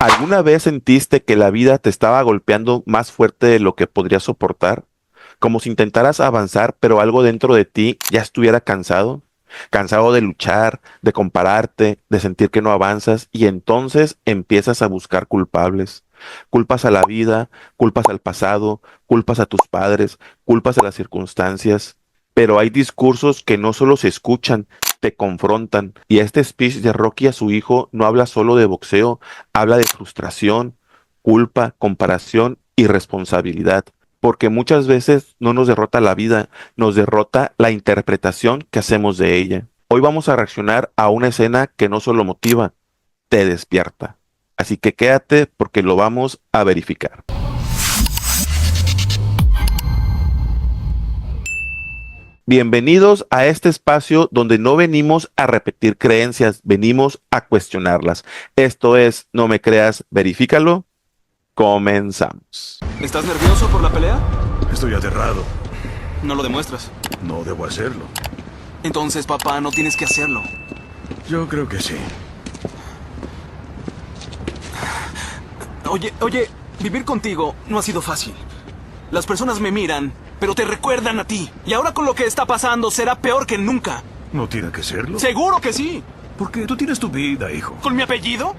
¿Alguna vez sentiste que la vida te estaba golpeando más fuerte de lo que podrías soportar? Como si intentaras avanzar, pero algo dentro de ti ya estuviera cansado. Cansado de luchar, de compararte, de sentir que no avanzas y entonces empiezas a buscar culpables. Culpas a la vida, culpas al pasado, culpas a tus padres, culpas a las circunstancias. Pero hay discursos que no solo se escuchan, te confrontan. Y este speech de Rocky a su hijo no habla solo de boxeo, habla de frustración, culpa, comparación y responsabilidad. Porque muchas veces no nos derrota la vida, nos derrota la interpretación que hacemos de ella. Hoy vamos a reaccionar a una escena que no solo motiva, te despierta. Así que quédate porque lo vamos a verificar. Bienvenidos a este espacio donde no venimos a repetir creencias, venimos a cuestionarlas. Esto es, no me creas, verifícalo. Comenzamos. ¿Estás nervioso por la pelea? Estoy aterrado. No lo demuestras. No debo hacerlo. Entonces, papá, no tienes que hacerlo. Yo creo que sí. Oye, vivir contigo no ha sido fácil. Las personas me miran, pero te recuerdan a ti. Y ahora con lo que está pasando será peor que nunca. ¿No tiene que serlo? ¡Seguro que sí! Porque tú tienes tu vida, hijo. ¿Con mi apellido?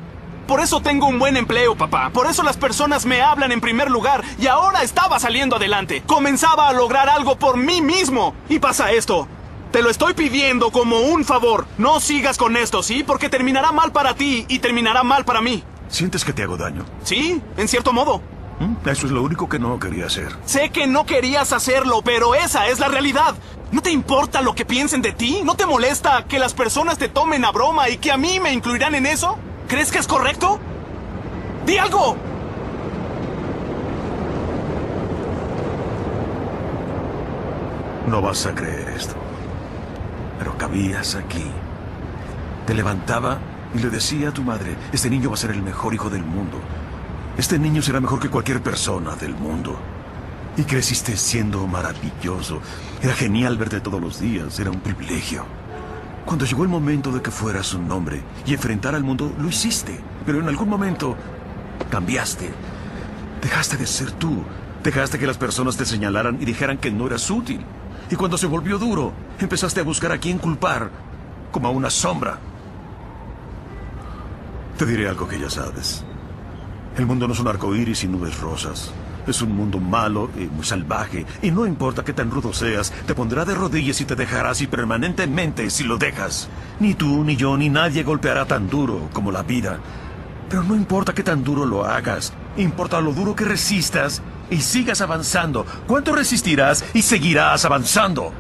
Por eso tengo un buen empleo, papá. Por eso las personas me hablan en primer lugar. Y ahora estaba saliendo adelante. Comenzaba a lograr algo por mí mismo. Y pasa esto. Te lo estoy pidiendo como un favor. No sigas con esto, ¿sí? Porque terminará mal para ti y terminará mal para mí. ¿Sientes que te hago daño? Sí, en cierto modo. Eso es lo único que no quería hacer. Sé que no querías hacerlo, pero esa es la realidad. ¿No te importa lo que piensen de ti? ¿No te molesta que las personas te tomen a broma y que a mí me incluirán en eso? ¿Crees que es correcto? ¡Di algo! No vas a creer esto. Pero cabías aquí. Te levantaba y le decía a tu madre, este niño va a ser el mejor hijo del mundo. Este niño será mejor que cualquier persona del mundo. Y creciste siendo maravilloso. Era genial verte todos los días, era un privilegio. Cuando llegó el momento de que fueras un hombre y enfrentar al mundo, lo hiciste. Pero en algún momento cambiaste. Dejaste de ser tú. Dejaste que las personas te señalaran y dijeran que no eras útil. Y cuando se volvió duro, empezaste a buscar a quién culpar, como a una sombra. Te diré algo que ya sabes. El mundo no es un arco iris y nubes rosas. Es un mundo malo y muy salvaje. Y no importa qué tan rudo seas, te pondrá de rodillas y te dejará así permanentemente si lo dejas. Ni tú, ni yo, ni nadie golpeará tan duro como la vida. Pero no importa qué tan duro lo hagas. Importa lo duro que resistas y sigas avanzando. ¿Cuánto resistirás y seguirás avanzando?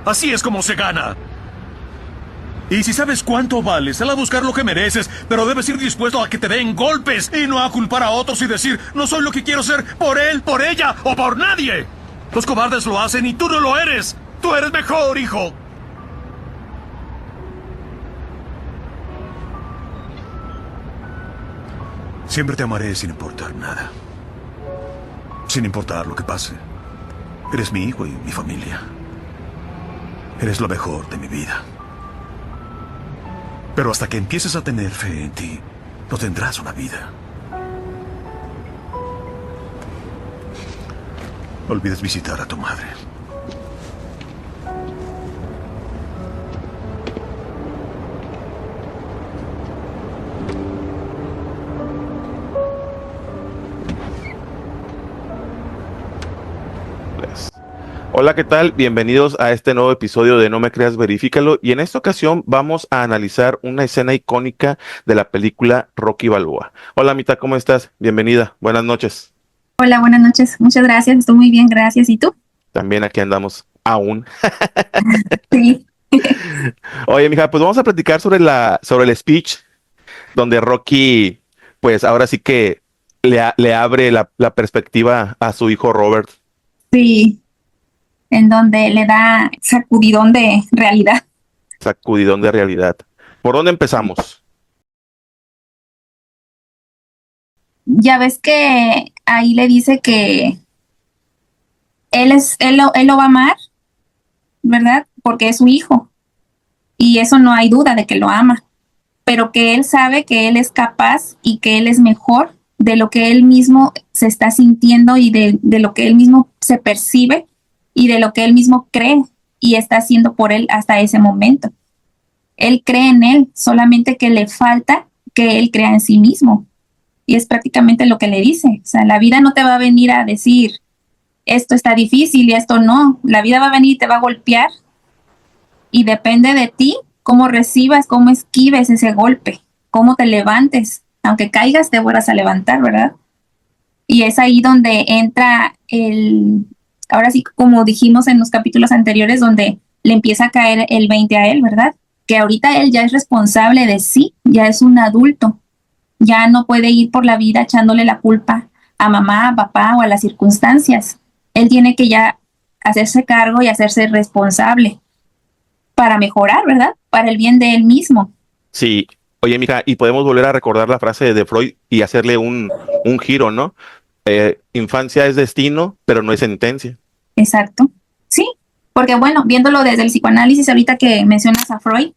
Así es como se gana. Y si sabes cuánto vales, sal a buscar lo que mereces, pero debes ir dispuesto a que te den golpes y no a culpar a otros y decir, no soy lo que quiero ser por él, por ella o por nadie. Los cobardes lo hacen y tú no lo eres. Tú eres mejor, hijo. Siempre te amaré sin importar nada. Sin importar lo que pase. Eres mi hijo y mi familia. Eres lo mejor de mi vida. Pero hasta que empieces a tener fe en ti, no tendrás una vida. No olvides visitar a tu madre. Hola, ¿qué tal? Bienvenidos a este nuevo episodio de No me creas, verifícalo. Y en esta ocasión vamos a analizar una escena icónica de la película Rocky Balboa. Hola, Mita, ¿cómo estás? Bienvenida. Buenas noches. Hola, buenas noches. Muchas gracias. Estoy muy bien, gracias. ¿Y tú? También aquí andamos aún. Sí. Oye, mija, pues vamos a platicar sobre el speech donde Rocky, pues ahora sí que le abre la perspectiva a su hijo Robert. Sí, en donde le da sacudidón de realidad. Sacudidón de realidad. ¿Por dónde empezamos? Ya ves que ahí le dice que él lo va a amar, ¿verdad? Porque es su hijo. Y eso no hay duda de que lo ama. pero que él sabe que él es capaz y que él es mejor de lo que él mismo se está sintiendo y de lo que él mismo se percibe y de lo que él mismo cree y está haciendo por él hasta ese momento. Él cree en él, solamente que le falta que él crea en sí mismo. Y es prácticamente lo que le dice. O sea, la vida no te va a venir a decir, esto está difícil y esto no. La vida va a venir y te va a golpear. Y depende de ti cómo recibas, cómo esquives ese golpe, cómo te levantes. Aunque caigas, te vuelvas a levantar, ¿verdad? Y es ahí donde entra ahora sí, como dijimos en los capítulos anteriores, donde le empieza a caer el 20 a él, ¿verdad? Que ahorita él ya es responsable de sí, ya es un adulto, ya no puede ir por la vida echándole la culpa a mamá, a papá o a las circunstancias. Él tiene que ya hacerse cargo y hacerse responsable para mejorar, ¿verdad? Para el bien de él mismo. Sí, oye, mija, y podemos volver a recordar la frase de Freud y hacerle un giro, ¿no? Infancia es destino, pero no es sentencia. Exacto. Sí, porque bueno, viéndolo desde el psicoanálisis, ahorita que mencionas a Freud,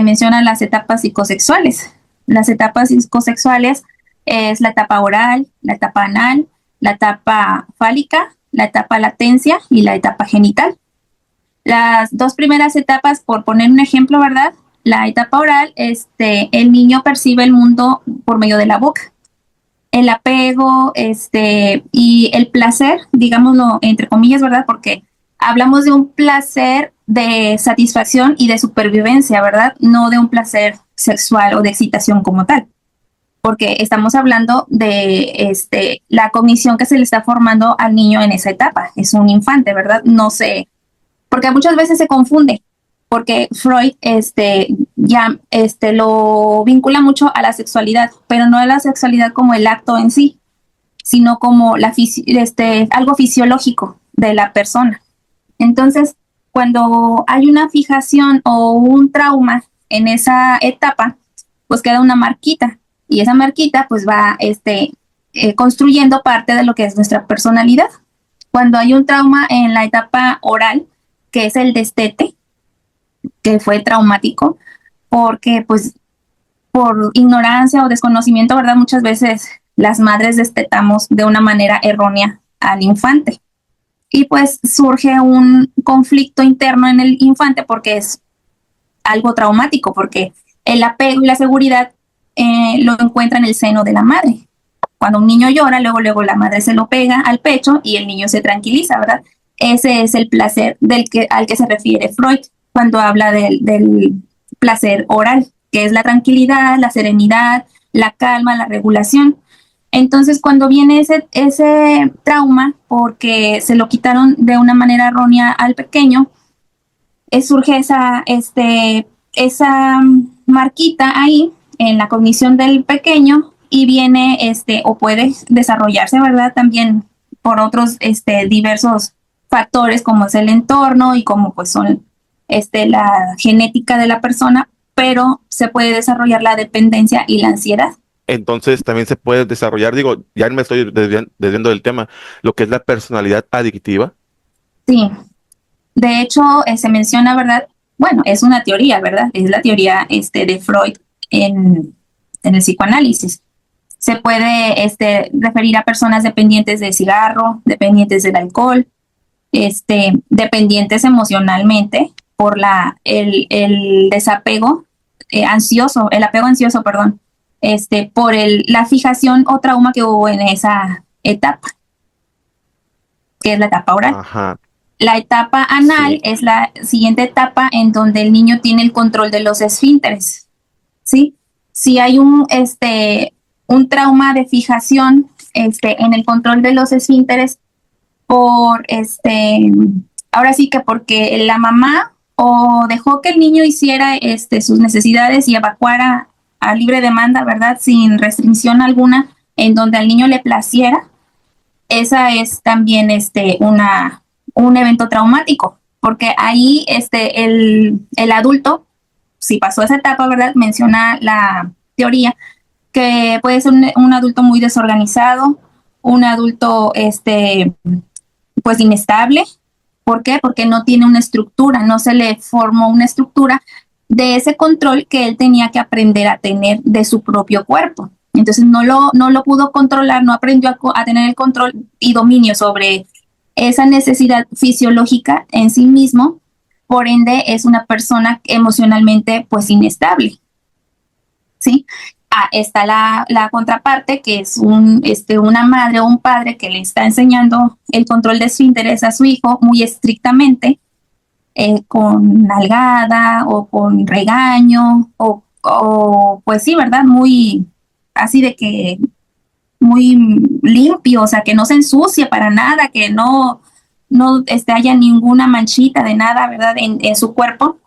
menciona las etapas psicosexuales. Las etapas psicosexuales es la etapa oral, la etapa anal, la etapa fálica, la etapa latencia y la etapa genital. Las dos primeras etapas, por poner un ejemplo, ¿verdad? La etapa oral, el niño percibe el mundo por medio de la boca. El apego, y el placer, digámoslo entre comillas, ¿verdad? Porque hablamos de un placer de satisfacción y de supervivencia, ¿verdad? No de un placer sexual o de excitación como tal. Porque estamos hablando de la cognición que se le está formando al niño en esa etapa. Es un infante, ¿verdad? No sé, porque muchas veces se confunde, porque Freud lo vincula mucho a la sexualidad, pero no a la sexualidad como el acto en sí, sino como algo fisiológico de la persona. Entonces, cuando hay una fijación o un trauma en esa etapa, pues queda una marquita, y esa marquita pues va construyendo parte de lo que es nuestra personalidad. Cuando hay un trauma en la etapa oral, que es el destete, que fue traumático, porque pues por ignorancia o desconocimiento, ¿verdad? Muchas veces las madres destetamos de una manera errónea al infante. Y pues surge un conflicto interno en el infante porque es algo traumático, porque el apego y la seguridad lo encuentra en el seno de la madre. Cuando un niño llora, luego la madre se lo pega al pecho y el niño se tranquiliza, ¿verdad? Ese es el placer al que se refiere Freud cuando habla del placer oral, que es la tranquilidad, la serenidad, la calma, la regulación. Entonces, cuando viene ese trauma, porque se lo quitaron de una manera errónea al pequeño, surge esa marquita ahí en la cognición del pequeño y viene, o puede desarrollarse, ¿verdad? También por otros diversos factores como es el entorno y como pues son la genética de la persona, pero se puede desarrollar la dependencia y la ansiedad. Entonces también se puede desarrollar, digo, ya me estoy desviando del tema, lo que es la personalidad adictiva. Sí, de hecho se menciona, ¿verdad? Bueno, es una teoría, ¿verdad? Es la teoría de Freud en el psicoanálisis. Se puede referir a personas dependientes del cigarro, dependientes del alcohol, dependientes emocionalmente por el desapego ansioso, el apego ansioso, perdón, por la fijación o trauma que hubo en esa etapa, que es la etapa oral. Ajá. La etapa anal Sí. es la siguiente etapa en donde el niño tiene el control de los esfínteres, ¿sí? Si hay un trauma de fijación en el control de los esfínteres por ahora sí que porque la mamá o dejó que el niño hiciera sus necesidades y evacuara a libre demanda, ¿verdad? Sin restricción alguna, en donde al niño le placiera, esa es también un evento traumático, porque ahí el adulto, si pasó esa etapa, ¿verdad? Menciona la teoría que puede ser un adulto muy desorganizado, un adulto pues inestable. ¿Por qué? Porque no tiene una estructura, no se le formó una estructura de ese control que él tenía que aprender a tener de su propio cuerpo. Entonces no lo pudo controlar, no aprendió a tener el control y dominio sobre esa necesidad fisiológica en sí mismo, por ende es una persona emocionalmente pues inestable, ¿sí? Está la contraparte, que es una madre o un padre que le está enseñando el control de su interés a su hijo muy estrictamente, con nalgada o con regaño, o pues sí, ¿verdad? Muy así de que muy limpio, o sea, que no se ensucie para nada, que no haya ninguna manchita de nada, ¿verdad? En su cuerpo.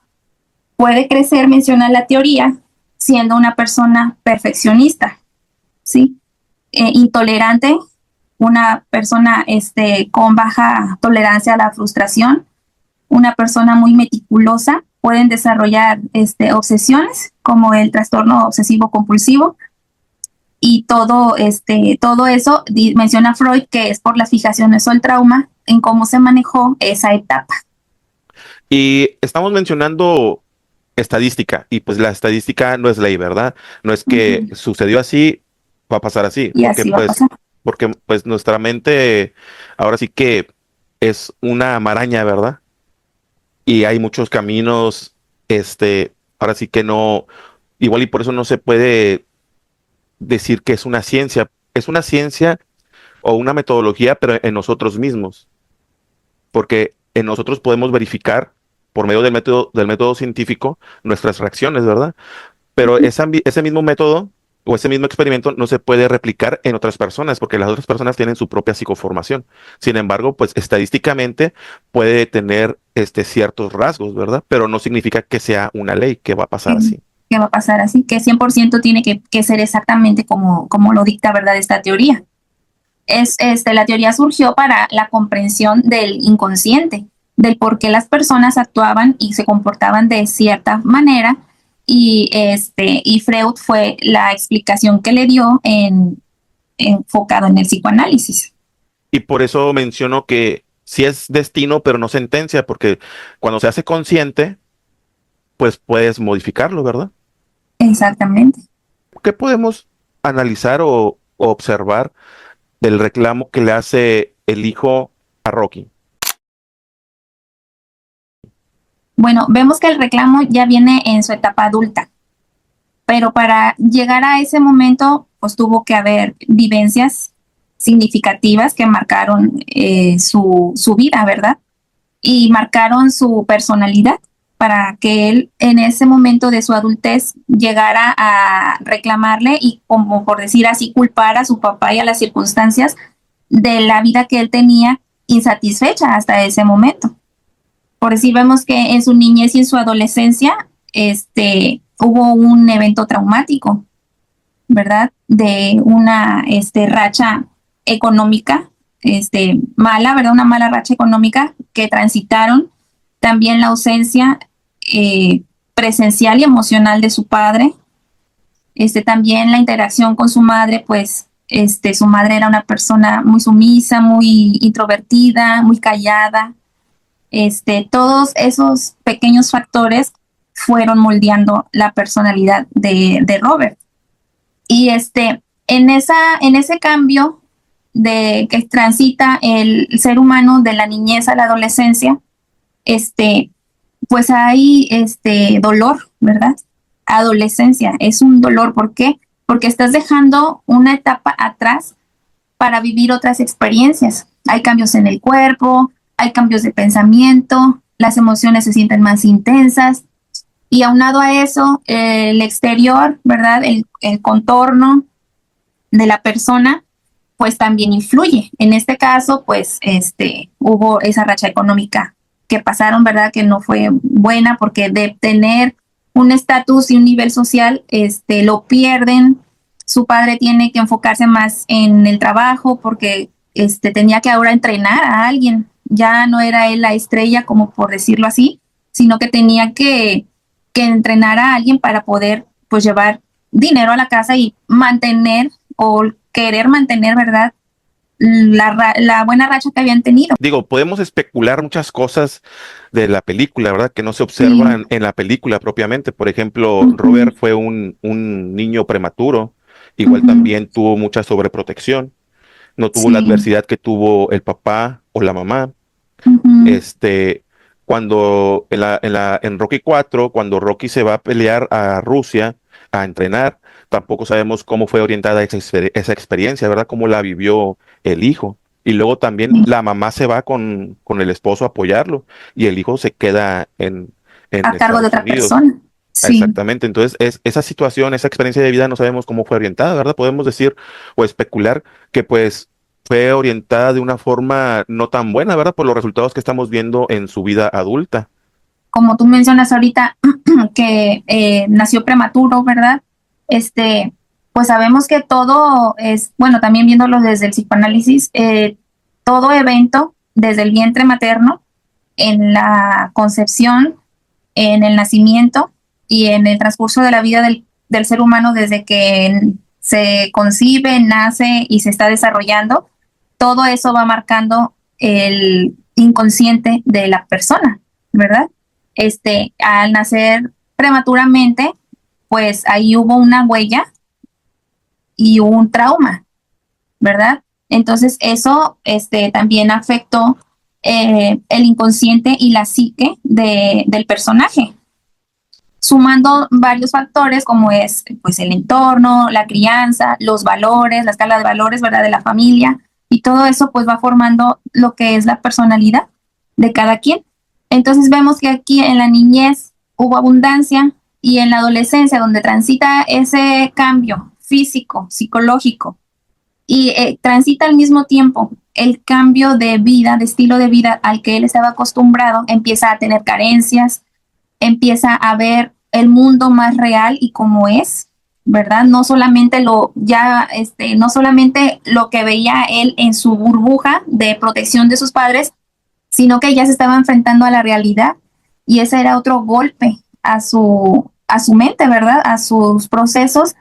Puede crecer, menciona la teoría, siendo una persona perfeccionista, ¿sí? Intolerante, una persona con baja tolerancia a la frustración, una persona muy meticulosa, pueden desarrollar obsesiones como el trastorno obsesivo compulsivo, y todo eso menciona Freud que es por las fijaciones o el trauma en cómo se manejó esa etapa. Y estamos mencionando estadística, y pues la estadística no es ley, ¿verdad? No es que Uh-huh. sucedió así, va a pasar así, Y así va a pasar. porque pues nuestra mente ahora sí que es una maraña, ¿verdad? Y hay muchos caminos, ahora sí que no, igual y por eso no se puede decir que es una ciencia o una metodología, pero en nosotros mismos, porque en nosotros podemos verificar por medio del método científico nuestras reacciones, ¿verdad? Pero Uh-huh. ese mismo método o ese mismo experimento no se puede replicar en otras personas porque las otras personas tienen su propia psicoformación. Sin embargo, pues estadísticamente puede tener ciertos rasgos, ¿verdad? Pero no significa que sea una ley que va a pasar así. ¿Qué va a pasar así? Que 100% tiene que ser exactamente como lo dicta, ¿verdad? Esta teoría. La teoría surgió para la comprensión del inconsciente, del por qué las personas actuaban y se comportaban de cierta manera, y Freud fue la explicación que le dio enfocado en el psicoanálisis. Y por eso menciono que sí es destino, pero no sentencia, porque cuando se hace consciente, pues puedes modificarlo, ¿verdad? Exactamente. ¿Qué podemos analizar o observar del reclamo que le hace el hijo a Rocky? Bueno, vemos que el reclamo ya viene en su etapa adulta, pero para llegar a ese momento, pues tuvo que haber vivencias significativas que marcaron su vida, ¿verdad? Y marcaron su personalidad para que él en ese momento de su adultez llegara a reclamarle y, como por decir así, culpar a su papá y a las circunstancias de la vida que él tenía insatisfecha hasta ese momento. Por decir, vemos que en su niñez y en su adolescencia hubo un evento traumático, ¿verdad? De una racha económica mala, ¿verdad? Una mala racha económica que transitaron, también la ausencia presencial y emocional de su padre, también la interacción con su madre, pues su madre era una persona muy sumisa, muy introvertida, muy callada. Todos esos pequeños factores fueron moldeando la personalidad de Robert. Y en ese cambio de que transita el ser humano de la niñez a la adolescencia, pues hay dolor, ¿verdad? Adolescencia es un dolor. ¿Por qué? Porque estás dejando una etapa atrás para vivir otras experiencias. Hay cambios en el cuerpo, hay cambios de pensamiento, las emociones se sienten más intensas, y aunado a eso, el exterior, ¿verdad? El contorno de la persona, pues también influye. En este caso, pues hubo esa racha económica que pasaron, ¿verdad? Que no fue buena, porque de tener un estatus y un nivel social, lo pierden. Su padre tiene que enfocarse más en el trabajo porque tenía que ahora entrenar a alguien. Ya no era él la estrella, como por decirlo así, sino que tenía que entrenar a alguien para poder pues llevar dinero a la casa y mantener o querer mantener, ¿verdad? la buena racha que habían tenido. Digo, podemos especular muchas cosas de la película, ¿verdad? Que no se Sí. observan en la película propiamente. Por ejemplo, Ujú, Robert fue un niño prematuro, igual ujú, también tuvo mucha sobreprotección, no tuvo la sí. adversidad que tuvo el papá o la mamá. Ujú, Este, cuando en Rocky 4, cuando Rocky se va a pelear a Rusia a entrenar, tampoco sabemos cómo fue orientada esa experiencia, ¿verdad? Cómo la vivió el hijo. Y luego también sí. la mamá se va con el esposo a apoyarlo y el hijo se queda en A cargo de Estados otra Unidos. persona. Sí. Exactamente, entonces esa situación, esa experiencia de vida no sabemos cómo fue orientada, ¿verdad? Podemos decir o especular que pues fue orientada de una forma no tan buena, ¿verdad? Por los resultados que estamos viendo en su vida adulta. Como tú mencionas ahorita que nació prematuro, ¿verdad? Este, pues sabemos que todo es, bueno, también viéndolo desde el psicoanálisis, todo evento desde el vientre materno, en la concepción, en el nacimiento y en el transcurso de la vida del ser humano desde que se concibe, nace y se está desarrollando, todo eso va marcando el inconsciente de la persona, ¿verdad? Al nacer prematuramente, pues ahí hubo una huella y un trauma, ¿verdad? Entonces eso también afectó el inconsciente y la psique del personaje, sumando varios factores como es pues el entorno, la crianza, los valores, la escala de valores, ¿verdad? De la familia y todo eso pues va formando lo que es la personalidad de cada quien. Entonces vemos que aquí en la niñez hubo abundancia y en la adolescencia donde transita ese cambio físico, psicológico y transita al mismo tiempo el cambio de vida, de estilo de vida al que él estaba acostumbrado, empieza a tener carencias, empieza a ver el mundo más real y como es, ¿verdad? No solamente no solamente lo que veía él en su burbuja de protección de sus padres, sino que ya se estaba enfrentando a la realidad y ese era otro golpe a su mente, ¿verdad? A sus procesos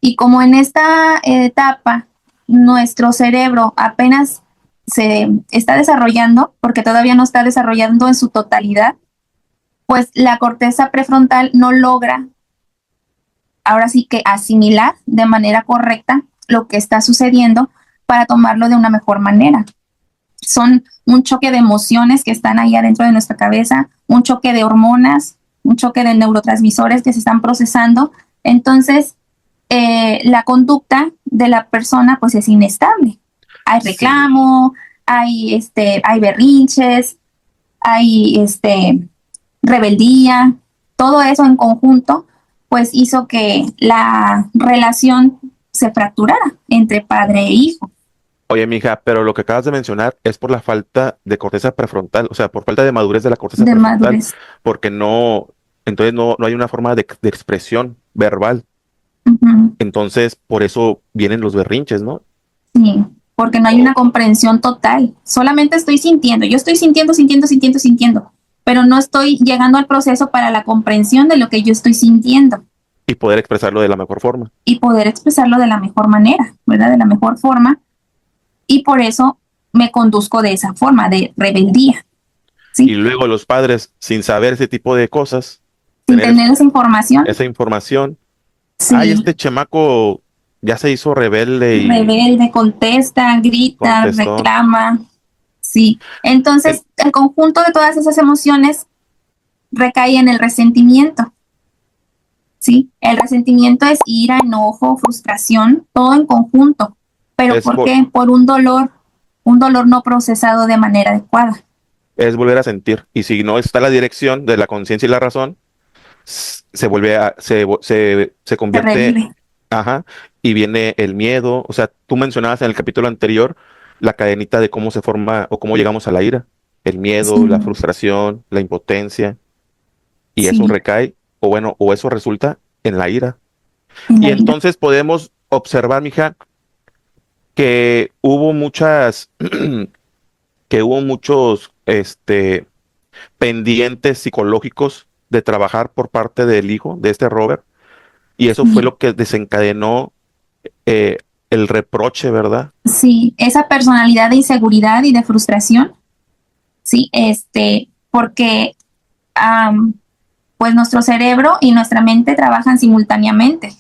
y como en esta etapa nuestro cerebro apenas se está desarrollando, porque todavía no está desarrollando en su totalidad, pues la corteza prefrontal no logra ahora sí que asimilar de manera correcta lo que está sucediendo para tomarlo de una mejor manera. Son un choque de emociones que están ahí adentro de nuestra cabeza, un choque de hormonas, un choque de neurotransmisores que se están procesando. Entonces, la conducta de la persona pues es inestable. Hay Sí. reclamo, hay berrinches, hay rebeldía, todo eso en conjunto, pues hizo que la relación se fracturara entre padre e hijo. Oye, mija, pero lo que acabas de mencionar es por la falta de corteza prefrontal, o sea, por falta de madurez de la corteza De prefrontal, madurez. porque no, entonces no hay una forma de expresión verbal. Ujú. Entonces, por eso vienen los berrinches, ¿no? Sí, porque no hay una O- comprensión total. Solamente estoy sintiendo. Yo estoy sintiendo, sintiendo, sintiendo, sintiendo, pero no estoy llegando al proceso para la comprensión de lo que yo estoy sintiendo y poder expresarlo de la mejor forma. y poder expresarlo de la mejor manera, ¿verdad? De la mejor forma. Y por eso me conduzco de esa forma, de rebeldía, Y ¿sí? luego los padres, sin saber ese tipo de cosas, Sin tener tener esa información, esa información, ay, sí, este chamaco ya se hizo rebelde rebelde, contesta, y grita, contestó. reclama, sí. En- Entonces, el conjunto de todas esas emociones recae en el resentimiento, ¿sí? El resentimiento es ira, enojo, frustración, todo en conjunto. ¿Pero es, por vo- qué? Por un dolor no procesado de manera adecuada. es volver a sentir. Y si no está la dirección de la conciencia y la razón, se vuelve se Se convierte, revive. ajá, y viene el miedo. O sea, tú mencionabas en el capítulo anterior la cadenita de cómo se forma o cómo llegamos a la ira. El Sí, miedo, la frustración, la impotencia, y eso sí, recae, o bueno, o eso resulta en la ira. en Y la ira. entonces podemos observar, mija, que hubo que hubo muchos, pendientes psicológicos de trabajar por parte del hijo de este Robert, y eso fue Sí, lo que desencadenó eh, el reproche, ¿verdad? Sí, esa personalidad de inseguridad y de frustración, sí, porque pues nuestro cerebro y nuestra mente trabajan simultáneamente.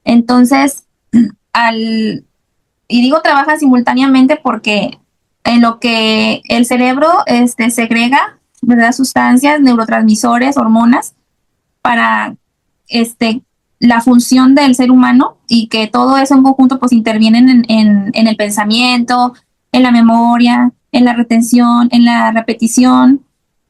Entonces, y digo trabajan simultáneamente porque en lo que el cerebro segrega, ¿verdad? Sustancias, neurotransmisores, hormonas, para la función del ser humano, y que todo eso en conjunto pues intervienen en el pensamiento, en la memoria, en la retención, en la repetición,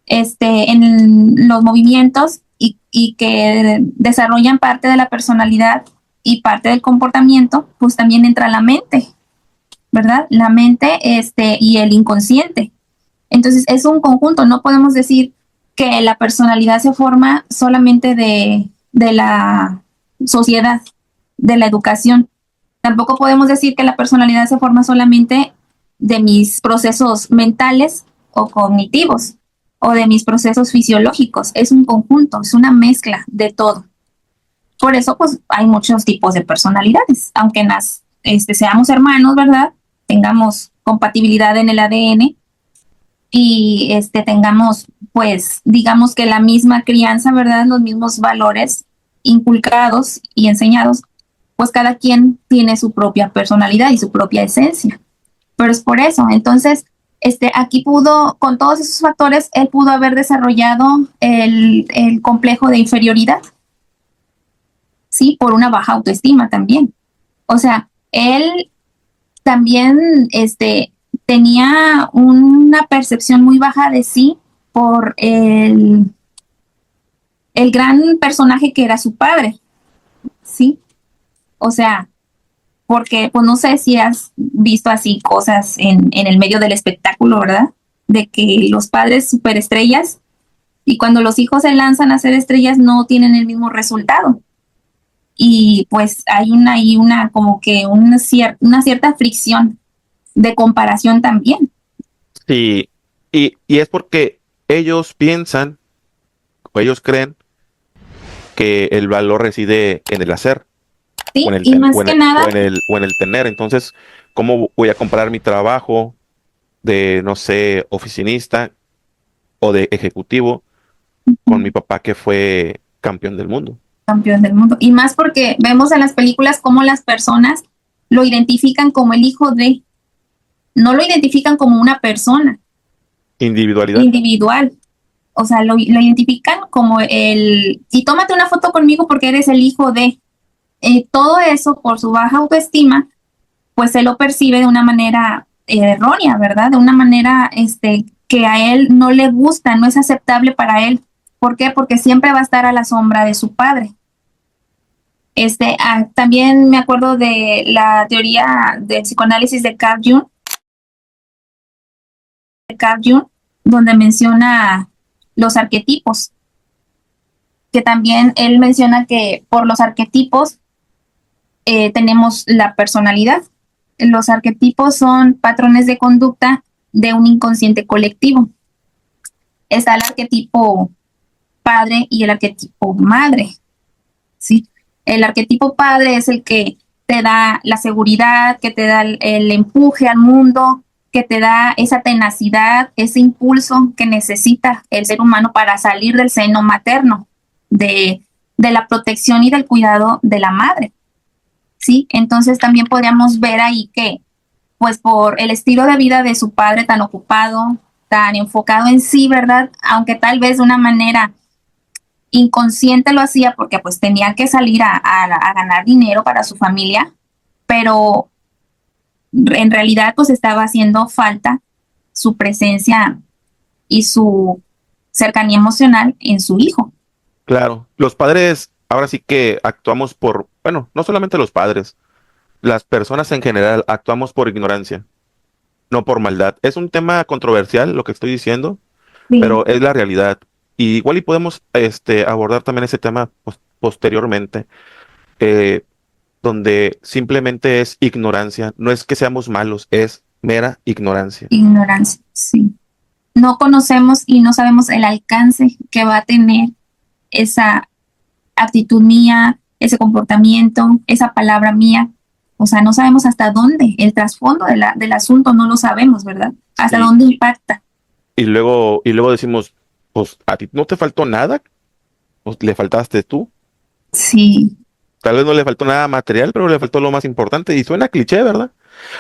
en los movimientos, y que desarrollan parte de la personalidad y parte del comportamiento. Pues también entra la mente, ¿verdad? La mente y el inconsciente. Entonces es un conjunto. No podemos decir que la personalidad se forma solamente de la sociedad, de la educación. Tampoco podemos decir que la personalidad se forma solamente de mis procesos mentales o cognitivos, o de mis procesos fisiológicos. Es un conjunto, es una mezcla de todo. Por eso, pues, hay muchos tipos de personalidades. Aunque seamos hermanos, ¿verdad? Tengamos compatibilidad en el ADN, y tengamos, pues, digamos que la misma crianza, ¿verdad? Los mismos valores inculcados y enseñados, pues cada quien tiene su propia personalidad y su propia esencia. Pero es por eso. Entonces, aquí con todos esos factores, él pudo haber desarrollado el complejo de inferioridad, ¿sí? Por una baja autoestima también. O sea, él también, tenía una percepción muy baja de sí por el gran personaje que era su padre, ¿sí? O sea, porque pues no sé si has visto así cosas en el medio del espectáculo, ¿verdad? De que los padres superestrellas, y cuando los hijos se lanzan a ser estrellas no tienen el mismo resultado. Y pues hay una como que una cierta fricción de comparación también. Sí, y es porque ellos piensan o ellos creen que el valor reside en el hacer Sí, o en el, y más que nada, o en el tener. Entonces, ¿cómo voy a comparar mi trabajo de, no sé, oficinista o de ejecutivo con mi papá que fue campeón del mundo? campeón del mundo. Y más porque vemos en las películas cómo las personas lo identifican como el hijo de, no lo identifican como una persona Individualidad. individual. O sea, lo identifican como y tómate una foto conmigo porque eres el hijo de. Todo eso, por su baja autoestima, pues él lo percibe de una manera errónea, ¿verdad? De una manera que a él no le gusta, no es aceptable para él. ¿Por qué? Porque siempre va a estar a la sombra de su padre. También me acuerdo de la teoría del psicoanálisis de Carl Jung, donde menciona los arquetipos, que también él menciona que por los arquetipos tenemos la personalidad. Los arquetipos son patrones de conducta de un inconsciente colectivo. Está el arquetipo padre y el arquetipo madre, ¿sí? El arquetipo padre es el que te da la seguridad, que te da el empuje al mundo, que te da esa tenacidad, ese impulso que necesita el ser humano para salir del seno materno, de la protección y del cuidado de la madre, ¿sí? Entonces también podríamos ver ahí que, pues por el estilo de vida de su padre tan ocupado, tan enfocado en sí, ¿verdad? Aunque tal vez de una manera inconsciente lo hacía porque pues tenía que salir a ganar dinero para su familia, pero en realidad pues estaba haciendo falta su presencia y su cercanía emocional en su hijo. Claro, los padres ahora sí que actuamos por, bueno, no solamente los padres, las personas en general actuamos por ignorancia, no por maldad. Es un tema controversial lo que estoy diciendo, Sí. pero es la realidad. Y igual y podemos abordar también ese tema posteriormente, eh, donde simplemente es ignorancia. No es que seamos malos, es mera ignorancia. Ignorancia, sí. No conocemos y no sabemos el alcance que va a tener esa actitud mía, ese comportamiento, esa palabra mía, O sea, no sabemos hasta dónde, el trasfondo del asunto no lo sabemos, ¿verdad? Hasta Sí. dónde impacta. Y luego decimos, pues a ti no te faltó nada, pues le faltaste tú. Sí, Tal vez no le faltó nada material, pero le faltó lo más importante. Y suena cliché, ¿verdad?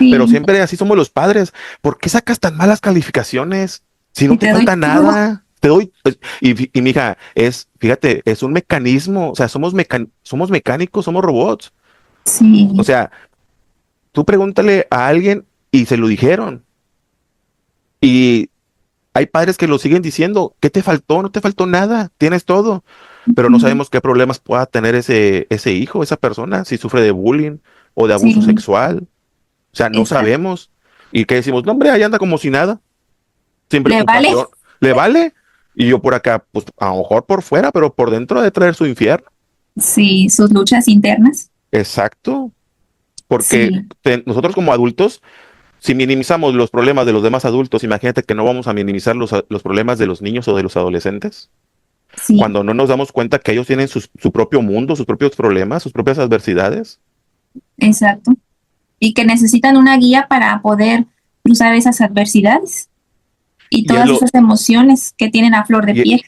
Pero sí, siempre así somos los padres. ¿Por qué sacas tan malas calificaciones? Si no y te te doy falta todo. nada. Te doy. Y mija, fíjate, es un mecanismo. O sea, somos mecánicos, somos robots. O Sí, sea, tú pregúntale a alguien y se lo dijeron. Y hay padres que lo siguen diciendo. ¿Qué te faltó? No te faltó nada. Tienes todo. Pero no ujú, sabemos qué problemas pueda tener ese hijo, esa persona, si sufre de bullying o de abuso sí, sexual. O sea, no exacto. sabemos. ¿Y qué decimos? No, hombre, ahí anda como si nada, sin ¿Le vale? preocupación. ¿Le vale? Y yo por acá, pues a lo mejor por fuera, pero por dentro ha de traer su infierno. Sí, sus luchas internas. Exacto. Porque Sí, nosotros como adultos, si minimizamos los problemas de los demás adultos, imagínate que no vamos a minimizar los problemas de los niños o de los adolescentes. sí, Cuando no nos damos cuenta que ellos tienen su propio mundo, sus propios problemas, sus propias adversidades. exacto. Y que necesitan una guía para poder cruzar esas adversidades y Y es todas lo, esas emociones que tienen a flor de y, piel.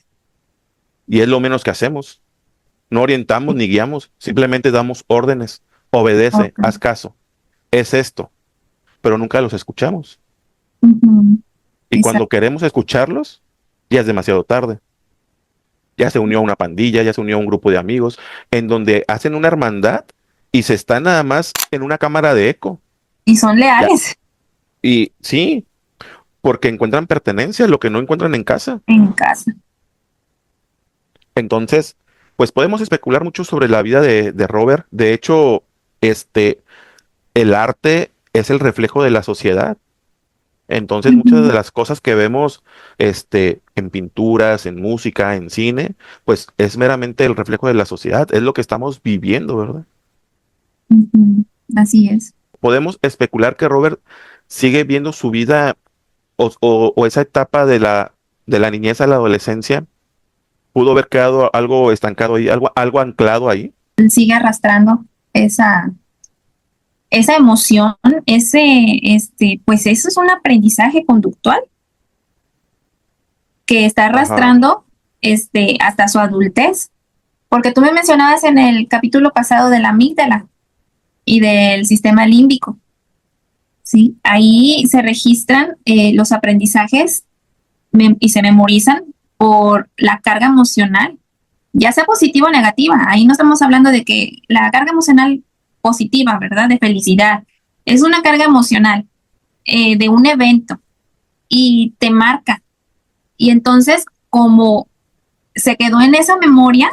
y es lo menos que hacemos. No orientamos ni guiamos, simplemente damos órdenes. Obedece, Ok. haz caso. Es esto, pero nunca los escuchamos. Ujú, Y cuando exacto. queremos escucharlos, ya es demasiado tarde. Ya se unió a una pandilla, ya se unió a un grupo de amigos, en donde hacen una hermandad y se están nada más en una cámara de eco. Y son Ya. leales Y sí, porque encuentran pertenencia, lo que no encuentran en casa. en casa. Entonces, pues podemos especular mucho sobre la vida de Robert. De hecho, este, el arte es el reflejo de la sociedad. Entonces, muchas de Ujú, las cosas que vemos, en pinturas, en música, en cine, pues es meramente el reflejo de la sociedad, es lo que estamos viviendo, ¿verdad? ujú, así es. Podemos especular que Robert sigue viendo su vida o esa etapa de la niñez a la adolescencia, pudo haber quedado algo estancado ahí, algo anclado ahí. Sigue arrastrando esa, esa emoción, pues eso es un aprendizaje conductual que está Ajá, arrastrando, hasta su adultez. Porque tú me mencionabas en el capítulo pasado de la amígdala y del sistema límbico, ¿sí? Ahí se registran los aprendizajes y se memorizan por la carga emocional, ya sea positiva o negativa. Ahí no estamos hablando de que la carga emocional positiva, ¿verdad? De felicidad. Es una carga emocional de un evento y te marca. Y entonces, como se quedó en esa memoria,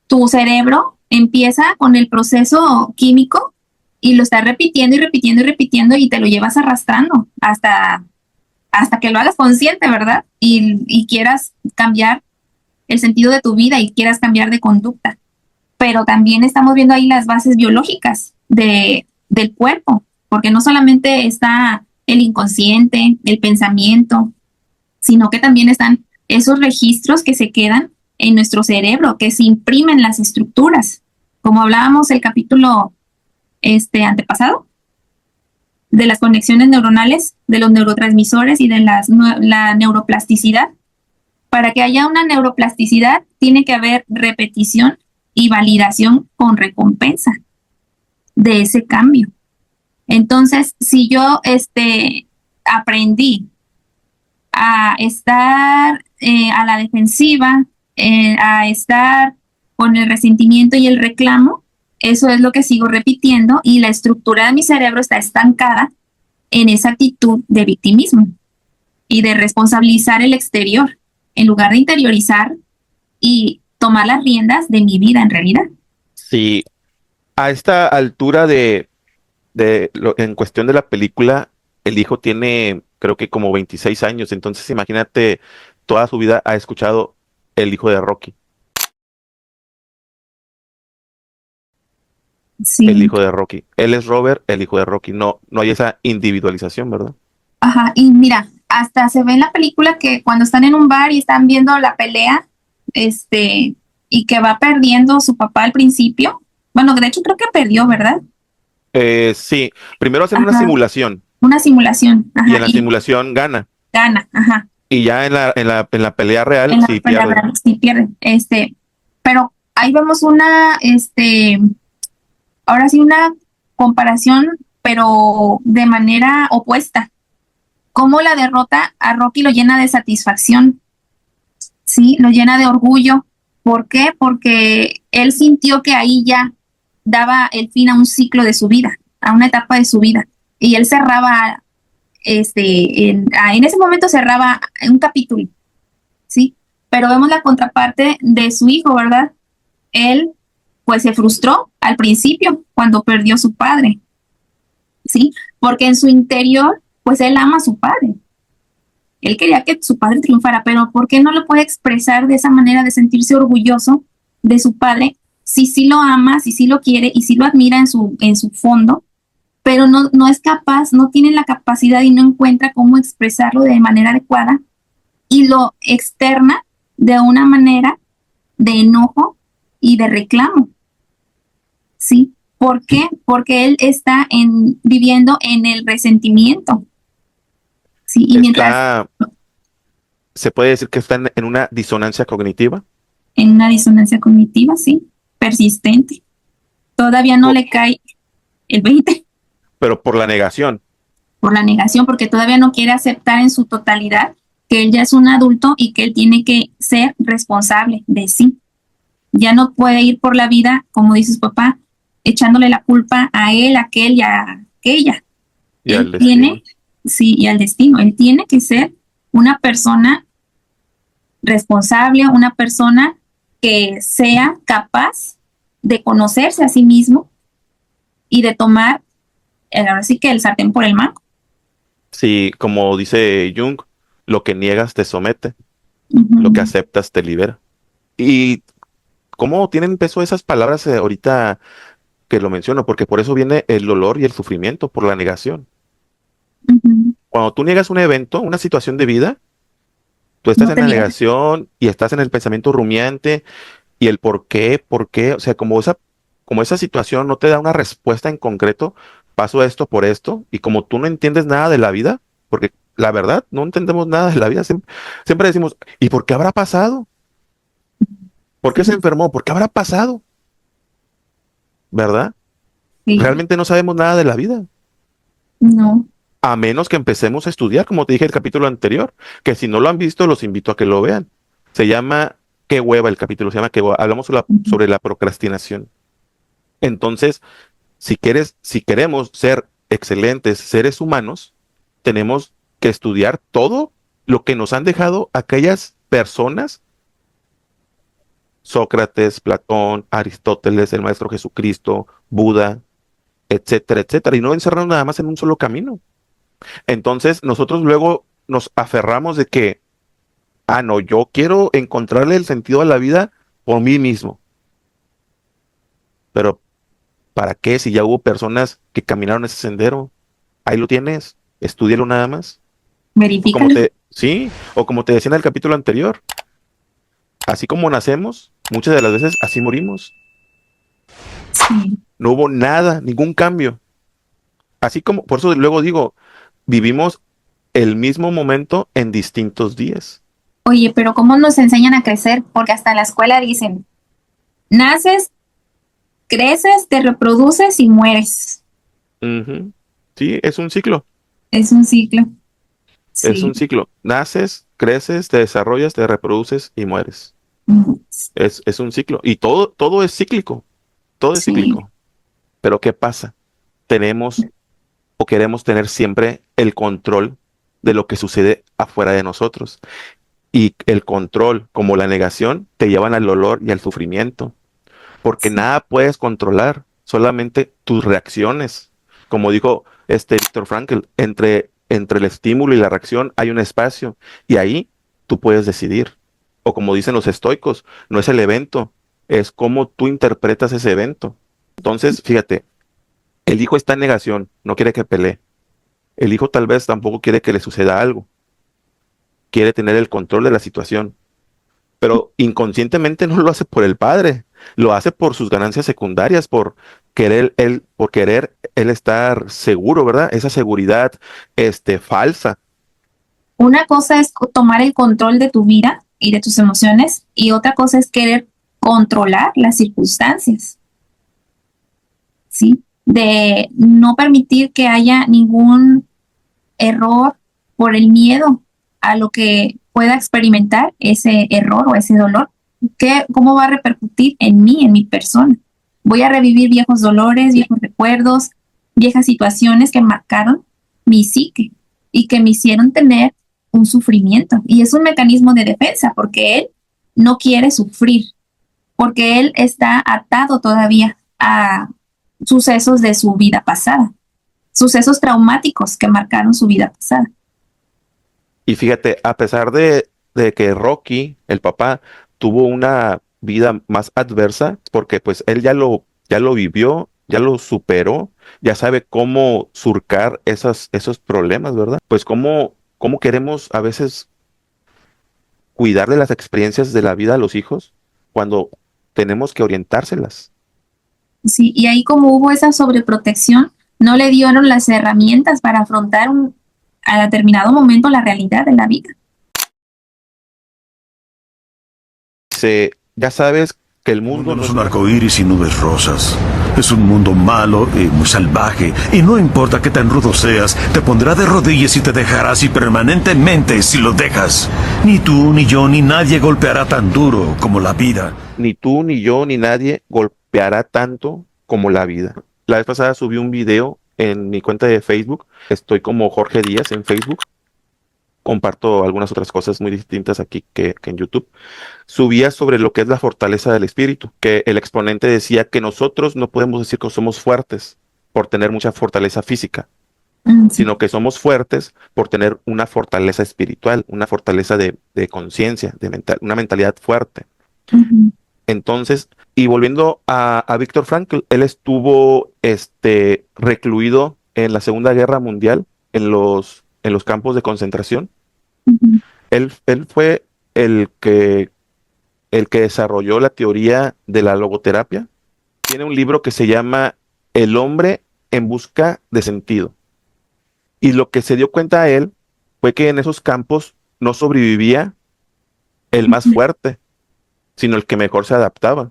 tu cerebro empieza con el proceso químico y lo está repitiendo y repitiendo y repitiendo y te lo llevas arrastrando hasta que lo hagas consciente, ¿verdad? Y quieras cambiar el sentido de tu vida y quieras cambiar de conducta. Pero también estamos viendo ahí las bases biológicas del cuerpo, porque no solamente está el inconsciente, el pensamiento, sino que también están esos registros que se quedan en nuestro cerebro, que se imprimen las estructuras, como hablábamos el capítulo antepasado, de las conexiones neuronales, de los neurotransmisores y de la neuroplasticidad. Para que haya una neuroplasticidad, tiene que haber repetición y validación con recompensa de ese cambio. Entonces, si yo aprendí a estar a la defensiva, a estar con el resentimiento y el reclamo, eso es lo que sigo repitiendo y la estructura de mi cerebro está estancada en esa actitud de victimismo y de responsabilizar el exterior en lugar de interiorizar y tomar las riendas de mi vida en realidad. sí, a esta altura en cuestión de la película, el hijo tiene, creo que como 26 años, entonces imagínate, toda su vida ha escuchado el hijo de Rocky, el Sí, hijo de Rocky. Él es Robert, el hijo de Rocky. No, no hay esa individualización, ¿verdad? ajá, y mira, hasta se ve en la película que cuando están en un bar y están viendo la pelea, y que va perdiendo su papá al principio, bueno, de hecho creo que perdió, ¿verdad? Sí, primero hacen una Ajá, simulación una simulación, y ajá, en la y simulación gana. gana, ajá. Y ya en la pelea real En la sí pelea pierde. real sí pierde. Pero ahí vemos ahora sí una comparación, pero de manera opuesta. Cómo la derrota a Rocky lo llena de satisfacción, sí, lo llena de orgullo. ¿Por qué? Porque él sintió que ahí ya daba el fin a un ciclo de su vida, a una etapa de su vida. Y él cerraba, en ese momento cerraba un capítulo, ¿sí? Pero vemos la contraparte de su hijo, ¿verdad? Él, pues, se frustró al principio cuando perdió a su padre, ¿sí? Porque en su interior, pues, él ama a su padre. Él quería que su padre triunfara, pero ¿por qué no lo puede expresar de esa manera de sentirse orgulloso de su padre si sí lo ama, si sí lo quiere y sí lo admira en su fondo, pero no es capaz, no tiene la capacidad y no encuentra cómo expresarlo de manera adecuada y lo externa de una manera de enojo y de reclamo, ¿sí? ¿Por qué? Porque él está viviendo en el resentimiento, ¿sí? Y mientras Está, se puede decir que está en una disonancia cognitiva. en una disonancia cognitiva, ¿sí? Persistente. Todavía no po- le cae el 20 pero por la negación. por la negación, porque todavía no quiere aceptar en su totalidad que él ya es un adulto y que él tiene que ser responsable de sí. Ya no puede ir por la vida, como dice su papá, echándole la culpa a él, a aquel y a aquella. Y al Él destino. tiene, sí, y al destino, él tiene que ser una persona responsable, una persona que sea capaz de conocerse a sí mismo y de tomar, ahora sí que el sartén por el mango. Sí, como dice Jung, lo que niegas te somete, lo que Ujú. aceptas te libera. ¿Y cómo tienen peso esas palabras ahorita que lo menciono? Porque por eso viene el dolor y el sufrimiento, por la negación. Ujú. Cuando tú niegas un evento, una situación de vida, tú estás No en te la liberes. negación y estás en el pensamiento rumiante y el por qué, o sea, como esa situación no te da una respuesta en concreto, paso esto por esto, y como tú no entiendes nada de la vida, porque la verdad, no entendemos nada de la vida, siempre decimos, ¿y por qué habrá pasado? ¿Por qué se Sí, enfermó? ¿Por qué habrá pasado? ¿Verdad? sí, Realmente no sabemos nada de la vida, no. a menos que empecemos a estudiar, como te dije en el capítulo anterior, que si no lo han visto, los invito a que lo vean. Se llama Qué hueva el capítulo, se llama Qué hueva. Hablamos Ujú. sobre la procrastinación. Entonces, si queremos ser excelentes seres humanos, tenemos que estudiar todo lo que nos han dejado aquellas personas, Sócrates, Platón, Aristóteles, el Maestro Jesucristo, Buda, etcétera, etcétera, y no encerrarnos nada más en un solo camino. Entonces, nosotros luego nos aferramos de que, no, yo quiero encontrarle el sentido a la vida por mí mismo, pero ¿para qué si ya hubo personas que caminaron ese sendero? Ahí lo tienes, estúdialo nada más. O como Verifícalo. o como te decía en el capítulo anterior, así como nacemos, muchas de las veces así morimos. Sí. No hubo nada, ningún cambio. Así como, por eso luego digo, vivimos el mismo momento en distintos días. Oye, pero ¿cómo nos enseñan a crecer? Porque hasta en la escuela dicen, naces, creces, te reproduces y mueres. Ujú. Sí, es un ciclo, Es un ciclo. es Sí. un ciclo. Naces, creces, te desarrollas, te reproduces y mueres. Ujú. Es un ciclo. Y todo es cíclico, todo es Sí. cíclico. Pero ¿qué pasa? Tenemos o queremos tener siempre el control de lo que sucede afuera de nosotros. Y el control, como la negación, te llevan al dolor y al sufrimiento, porque Sí. nada puedes controlar, solamente tus reacciones. Como dijo Viktor Frankl, entre el estímulo y la reacción hay un espacio, y ahí tú puedes decidir. O como dicen los estoicos, no es el evento, es cómo tú interpretas ese evento. Entonces, fíjate, el hijo está en negación, no quiere que pelee. El hijo tal vez tampoco quiere que le suceda algo, quiere tener el control de la situación, pero inconscientemente no lo hace por el padre, lo hace por sus ganancias secundarias, por querer él estar seguro, ¿verdad? Esa seguridad, falsa. Una cosa es tomar el control de tu vida y de tus emociones y otra cosa es querer controlar las circunstancias, ¿sí? De no permitir que haya ningún error por el miedo a lo que pueda experimentar ese error o ese dolor. ¿Cómo va a repercutir en mí, en mi persona? Voy a revivir viejos dolores, viejos recuerdos, viejas situaciones que marcaron mi psique y que me hicieron tener un sufrimiento. Y es un mecanismo de defensa porque él no quiere sufrir, porque él está atado todavía a sucesos de su vida pasada, sucesos traumáticos que marcaron su vida pasada. Y fíjate, a pesar de que Rocky, el papá, tuvo una vida más adversa, porque pues él ya lo vivió, ya lo superó, ya sabe cómo surcar esos problemas, ¿verdad? Pues cómo queremos a veces cuidar de las experiencias de la vida a los hijos cuando tenemos que orientárselas. Sí, y ahí como hubo esa sobreprotección, no le dieron las herramientas para afrontar a determinado momento la realidad de la vida. Ya sabes que el El mundo mundo no es un arco iris y nubes rosas. Es un mundo malo y muy salvaje. Y no importa qué tan rudo seas, te pondrá de rodillas y te dejará así permanentemente si lo dejas. Ni tú, ni yo, ni nadie golpeará tan duro como la vida. ni tú, ni yo, ni nadie golpeará tanto como la vida. La vez pasada subí un video en mi cuenta de Facebook. Estoy como Jorge Díaz en Facebook. Comparto algunas otras cosas muy distintas aquí que en YouTube. Subía sobre lo que es la fortaleza del espíritu, que el exponente decía que nosotros no podemos decir que somos fuertes por tener mucha fortaleza física, Sí. sino que somos fuertes por tener una fortaleza espiritual, una fortaleza de conciencia, una mentalidad fuerte. Uh-huh. Entonces, y volviendo a Viktor Frankl, él estuvo recluido en la Segunda Guerra Mundial en los campos de concentración. Uh-huh. Él fue el que desarrolló la teoría de la logoterapia. Tiene un libro que se llama El hombre en busca de sentido. Y lo que se dio cuenta a él fue que en esos campos no sobrevivía el más fuerte, sino el que mejor se adaptaba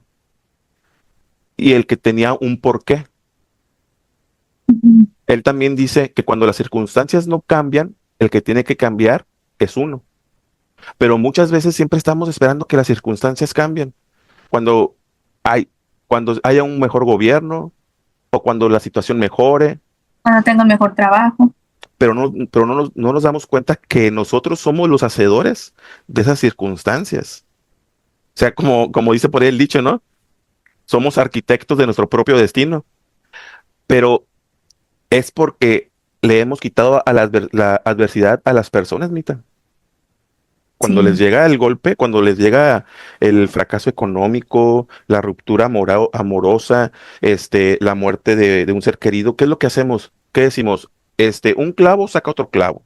y el que tenía un porqué. Uh-huh. Él también dice que cuando las circunstancias no cambian, el que tiene que cambiar es uno. Pero muchas veces siempre estamos esperando que las circunstancias cambien. Cuando hay, cuando haya un mejor gobierno o cuando la situación mejore, Cuando tengo el mejor trabajo. pero no nos damos cuenta que nosotros somos los hacedores de esas circunstancias. O sea, como dice por ahí el dicho, ¿no? Somos arquitectos de nuestro propio destino, pero es porque le hemos quitado a la adversidad a las personas, Mita. Cuando Sí. les llega el golpe, cuando les llega el fracaso económico, la ruptura amorosa, la muerte de un ser querido, ¿qué es lo que hacemos? ¿Qué decimos? Un clavo saca otro clavo.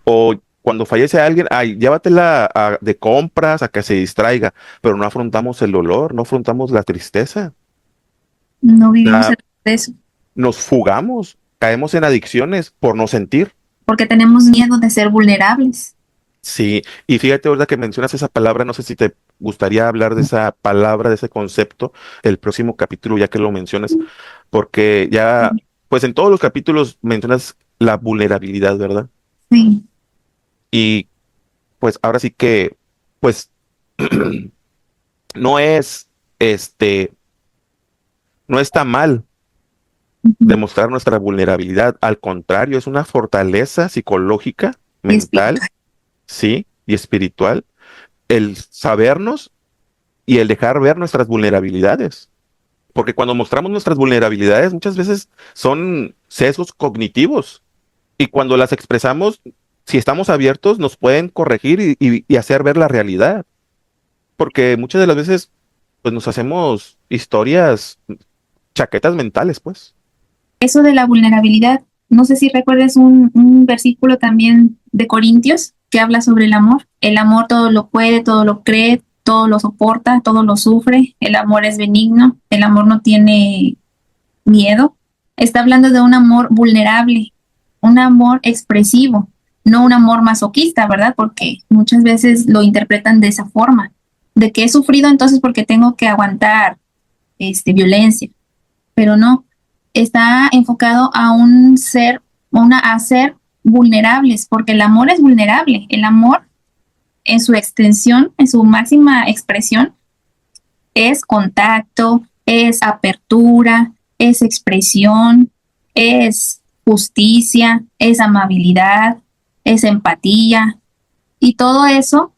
O cuando fallece alguien, ay, llévatela de compras a que se distraiga, pero no afrontamos el dolor, no afrontamos la tristeza. No vivimos La- de eso. Nos fugamos, caemos en adicciones por no sentir. Porque tenemos miedo de ser vulnerables. Sí, y fíjate, ahorita que mencionas esa palabra, no sé si te gustaría hablar de esa palabra, de ese concepto, el próximo capítulo, ya que lo mencionas, porque ya, pues en todos los capítulos mencionas la vulnerabilidad, ¿verdad? Sí. Y pues ahora sí que, pues, no es, no está mal Uh-huh. demostrar nuestra vulnerabilidad, al contrario, es una fortaleza psicológica, Y mental, sí, y espiritual, el sabernos y el dejar ver nuestras vulnerabilidades. Porque cuando mostramos nuestras vulnerabilidades, muchas veces son sesgos cognitivos. Y cuando las expresamos, si estamos abiertos, nos pueden corregir y hacer ver la realidad. Porque muchas de las veces, pues nos hacemos historias, chaquetas mentales, pues. Eso de la vulnerabilidad, no sé si recuerdas un versículo también de Corintios que habla sobre el amor. El amor todo lo puede, todo lo cree, todo lo soporta, todo lo sufre, el amor es benigno, el amor no tiene miedo. Está hablando de un amor vulnerable, un amor expresivo, no un amor masoquista, ¿verdad? Porque muchas veces lo interpretan de esa forma, de que he sufrido entonces porque tengo que aguantar violencia, pero no, está enfocado a un ser, a ser vulnerables, porque el amor es vulnerable, el amor en su extensión, en su máxima expresión, es contacto, es apertura, es expresión, es justicia, es amabilidad, es empatía, y todo eso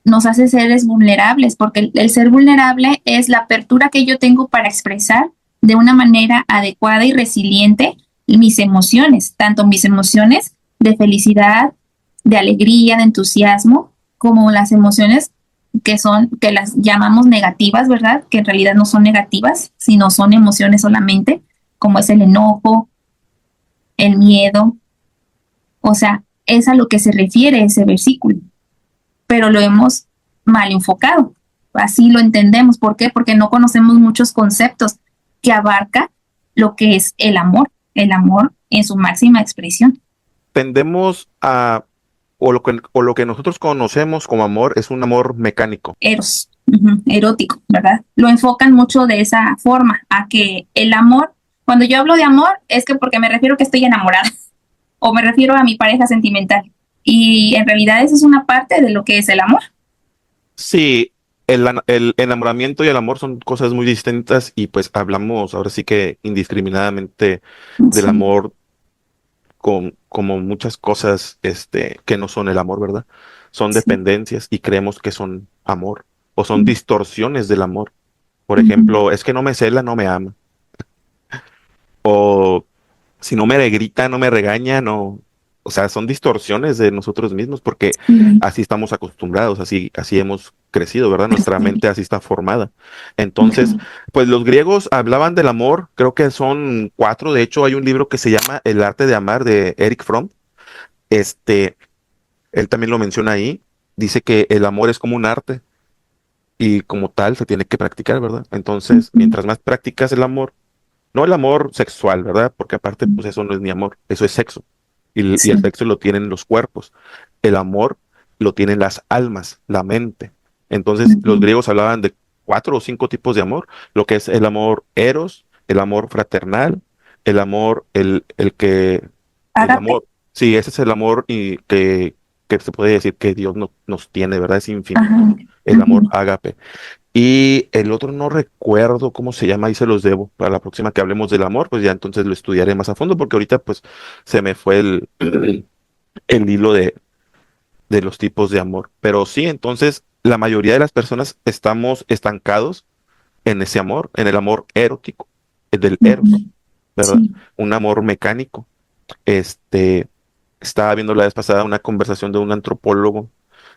nos hace seres vulnerables, porque el ser vulnerable es la apertura que yo tengo para expresar de una manera adecuada y resiliente mis emociones, tanto mis emociones de felicidad, de alegría, de entusiasmo, como las emociones que las llamamos negativas, ¿verdad? Que en realidad no son negativas, sino son emociones solamente, como es el enojo, el miedo. O sea, es a lo que se refiere ese versículo, pero lo hemos mal enfocado. Así lo entendemos. ¿Por qué? Porque no conocemos muchos conceptos que abarca lo que es el amor en su máxima expresión. Tendemos a, o lo que nosotros conocemos como amor es un amor mecánico. Eros, erótico, ¿verdad? Lo enfocan mucho de esa forma, a que el amor, cuando yo hablo de amor, es que porque me refiero que estoy enamorada, o me refiero a mi pareja sentimental. Y en realidad esa es una parte de lo que es el amor. Sí, el enamoramiento y el amor son cosas muy distintas y pues hablamos ahora sí que indiscriminadamente del Sí. amor como muchas cosas que no son el amor, ¿verdad? Son Sí. dependencias y creemos que son amor o son distorsiones del amor. Por Ujú. ejemplo, es que no me cela, no me ama. O si no me grita, no me regaña, no. O sea, son distorsiones de nosotros mismos porque Sí. así estamos acostumbrados, así hemos crecido, ¿verdad? Nuestra Sí. mente así está formada. Entonces, Ujú. pues los griegos hablaban del amor, creo que son cuatro. De hecho, hay un libro que se llama El arte de amar de Eric Fromm. Este, él también lo menciona ahí. Dice que el amor es como un arte y como tal se tiene que practicar, ¿verdad? Entonces, Ujú. mientras más practicas el amor, no el amor sexual, ¿verdad? Porque aparte, pues eso no es ni amor, eso es sexo. Y el Sí. sexo lo tienen los cuerpos. El amor lo tienen las almas, la mente. Entonces, los Ujú. griegos hablaban de cuatro o cinco tipos de amor, lo que es el amor eros, el amor fraternal, el amor, el Ágape. amor, sí, ese es el amor que se puede decir que Dios nos tiene, ¿verdad? Es infinito. Ajá. El amor Ujú. ágape. Y el otro no recuerdo cómo se llama y se los debo. Para la próxima que hablemos del amor, pues ya entonces lo estudiaré más a fondo porque ahorita pues se me fue el hilo de los tipos de amor. Pero sí, entonces la mayoría de las personas estamos estancados en ese amor, en el amor erótico, el del eros, Ujú. ¿verdad? Sí. Un amor mecánico. Este, estaba viendo la vez pasada una conversación de un antropólogo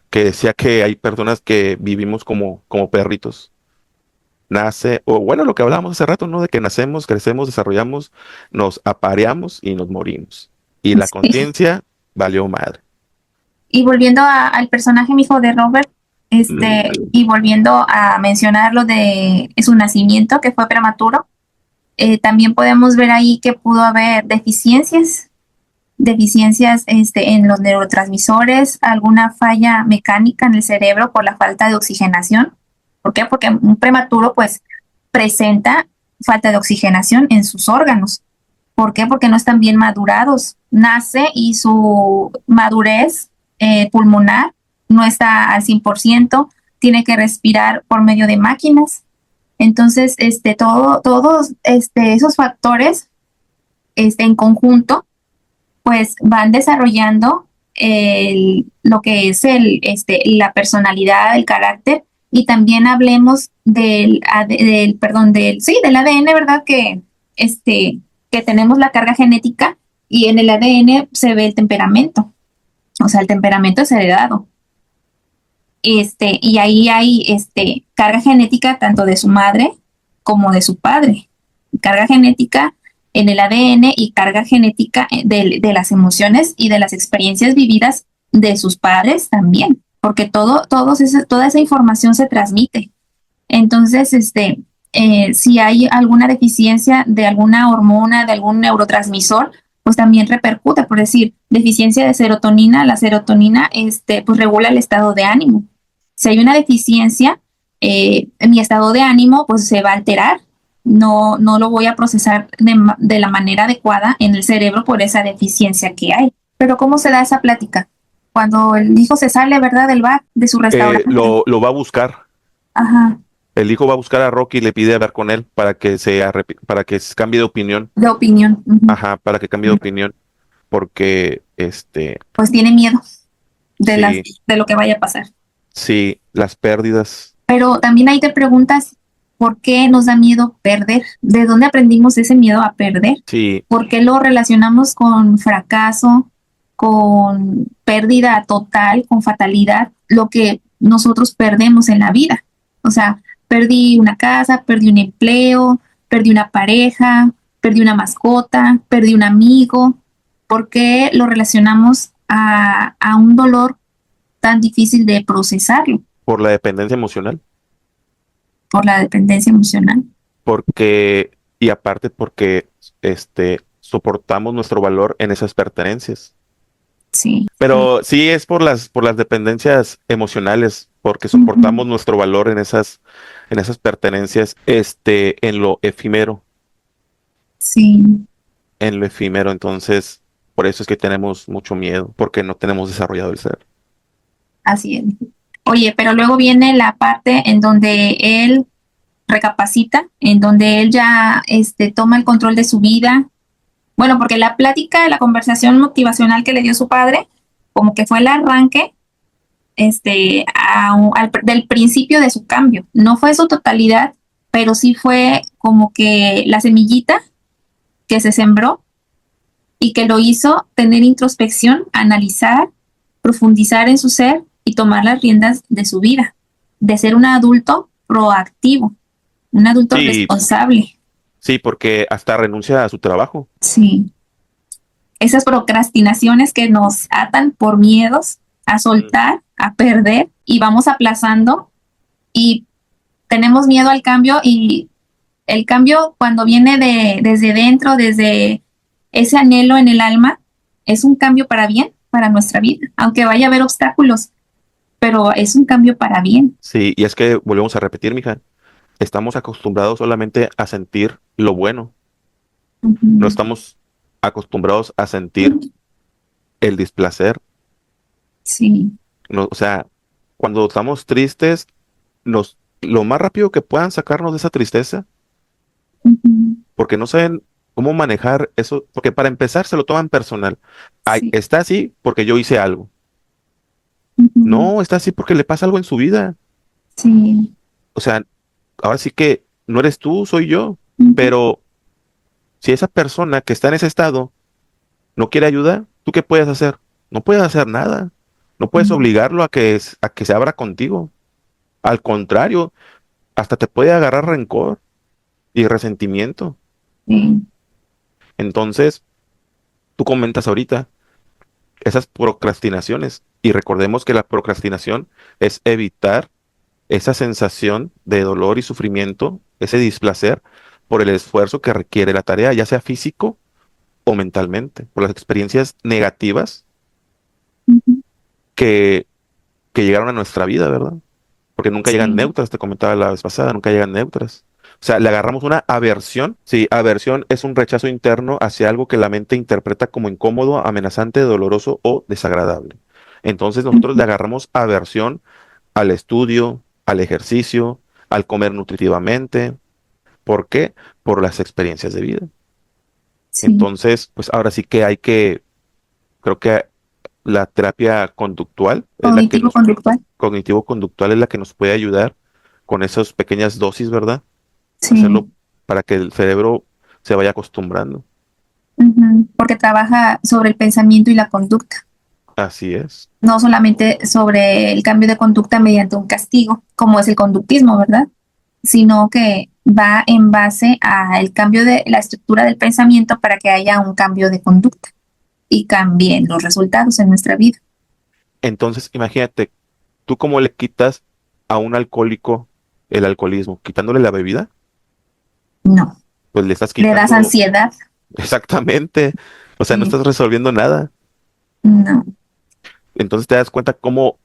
que decía que hay personas que vivimos como perritos. Nace, o bueno, lo que hablábamos hace rato, ¿no? De que nacemos, crecemos, desarrollamos, nos apareamos y nos morimos. Y la Sí. conciencia valió madre. Y volviendo al personaje mismo de Robert, y volviendo a mencionar lo de su nacimiento, que fue prematuro, también podemos ver ahí que pudo haber deficiencias en los neurotransmisores, alguna falla mecánica en el cerebro por la falta de oxigenación. ¿Por qué? Porque un prematuro pues presenta falta de oxigenación en sus órganos. ¿Por qué? Porque no están bien madurados. Nace y su madurez pulmonar no está al 100%, tiene que respirar por medio de máquinas. Entonces, todos esos factores en conjunto pues van desarrollando lo que es la personalidad, el carácter, y también hablemos del ADN, ¿verdad? Que tenemos la carga genética y en el ADN se ve el temperamento, o sea, el temperamento es heredado. Y ahí hay carga genética tanto de su madre como de su padre. Carga genética en el ADN y carga genética de las emociones y de las experiencias vividas de sus padres también. porque toda esa información se transmite. Entonces, si hay alguna deficiencia de alguna hormona, de algún neurotransmisor, pues también repercute. Por decir, deficiencia de serotonina, la serotonina, pues regula el estado de ánimo. Si hay una deficiencia, mi estado de ánimo, pues se va a alterar. No lo voy a procesar de la manera adecuada en el cerebro por esa deficiencia que hay. Pero ¿cómo se da esa plática? Cuando el hijo se sale, ¿verdad? Del bar, de su restaurante. Lo va a buscar. Ajá. El hijo va a buscar a Rocky y le pide hablar con él para que para que cambie de opinión. De opinión. Uh-huh. Ajá, para que cambie de opinión. Porque pues tiene miedo sí, de lo que vaya a pasar. Sí, las pérdidas. Pero también ahí te preguntas, ¿por qué nos da miedo perder? ¿De dónde aprendimos ese miedo a perder? Sí. ¿Por qué lo relacionamos con fracaso, con pérdida total, con fatalidad? Lo que nosotros perdemos en la vida. O sea, perdí una casa, perdí un empleo, perdí una pareja, perdí una mascota, perdí un amigo. ¿Por qué lo relacionamos a un dolor tan difícil de procesarlo? Por la dependencia emocional. Por la dependencia emocional. Y aparte porque soportamos nuestro valor en esas pertenencias. Sí. Pero sí es por las dependencias emocionales, porque soportamos nuestro valor en esas pertenencias, en lo efímero. Sí. En lo efímero, entonces, por eso es que tenemos mucho miedo, porque no tenemos desarrollado el ser. Así es. Oye, pero luego viene la parte en donde él recapacita, en donde él ya toma el control de su vida. Bueno, porque la plática, la conversación motivacional que le dio su padre, como que fue el arranque del principio de su cambio. No fue su totalidad, pero sí fue como que la semillita que se sembró y que lo hizo tener introspección, analizar, profundizar en su ser y tomar las riendas de su vida, de ser un adulto proactivo, un adulto responsable. Sí, porque hasta renuncia a su trabajo. Sí. Esas procrastinaciones que nos atan por miedos a soltar, a perder, y vamos aplazando y tenemos miedo al cambio, y el cambio cuando viene desde dentro, desde ese anhelo en el alma, es un cambio para bien, para nuestra vida, aunque vaya a haber obstáculos, pero es un cambio para bien. Sí, y es que volvemos a repetir, mija, estamos acostumbrados solamente a sentir lo bueno. No estamos acostumbrados a sentir el displacer. Sí. No, o sea, cuando estamos tristes, lo más rápido que puedan sacarnos de esa tristeza, porque no saben cómo manejar eso, porque para empezar se lo toman personal. Ay, está así porque yo hice algo. No, está así porque le pasa algo en su vida. Sí. O sea, ahora sí que no eres tú, soy yo. Pero si esa persona que está en ese estado no quiere ayuda, ¿tú qué puedes hacer? No puedes hacer nada. No puedes obligarlo a que se abra contigo. Al contrario, hasta te puede agarrar rencor y resentimiento. Entonces, tú comentas ahorita esas procrastinaciones, y recordemos que la procrastinación es evitar esa sensación de dolor y sufrimiento, ese displacer por el esfuerzo que requiere la tarea, ya sea físico o mentalmente, por las experiencias negativas que, que llegaron a nuestra vida, ¿verdad? Porque nunca llegan neutras, te comentaba la vez pasada, nunca llegan neutras. O sea, le agarramos una aversión. Sí, aversión es un rechazo interno hacia algo que la mente interpreta como incómodo, amenazante, doloroso o desagradable. Entonces nosotros le agarramos aversión al estudio, al ejercicio, al comer nutritivamente. ¿Por qué? Por las experiencias de vida. Entonces, pues ahora sí que creo que la terapia conductual es la que cognitivo-conductual es la que nos puede ayudar con esas pequeñas dosis, ¿verdad? Hacerlo para que el cerebro se vaya acostumbrando. Porque trabaja sobre el pensamiento y la conducta. Así es. No solamente sobre el cambio de conducta mediante un castigo, como es el conductismo, ¿verdad? Sino que va en base al cambio de la estructura del pensamiento para que haya un cambio de conducta y cambien los resultados en nuestra vida. Entonces, imagínate, ¿Tú cómo le quitas a un alcohólico el alcoholismo? ¿Quitándole la bebida? No, Pues le estás le das quitando ansiedad. exactamente. O sea, no Sí, estás resolviendo nada. no, Entonces te das cuenta cómo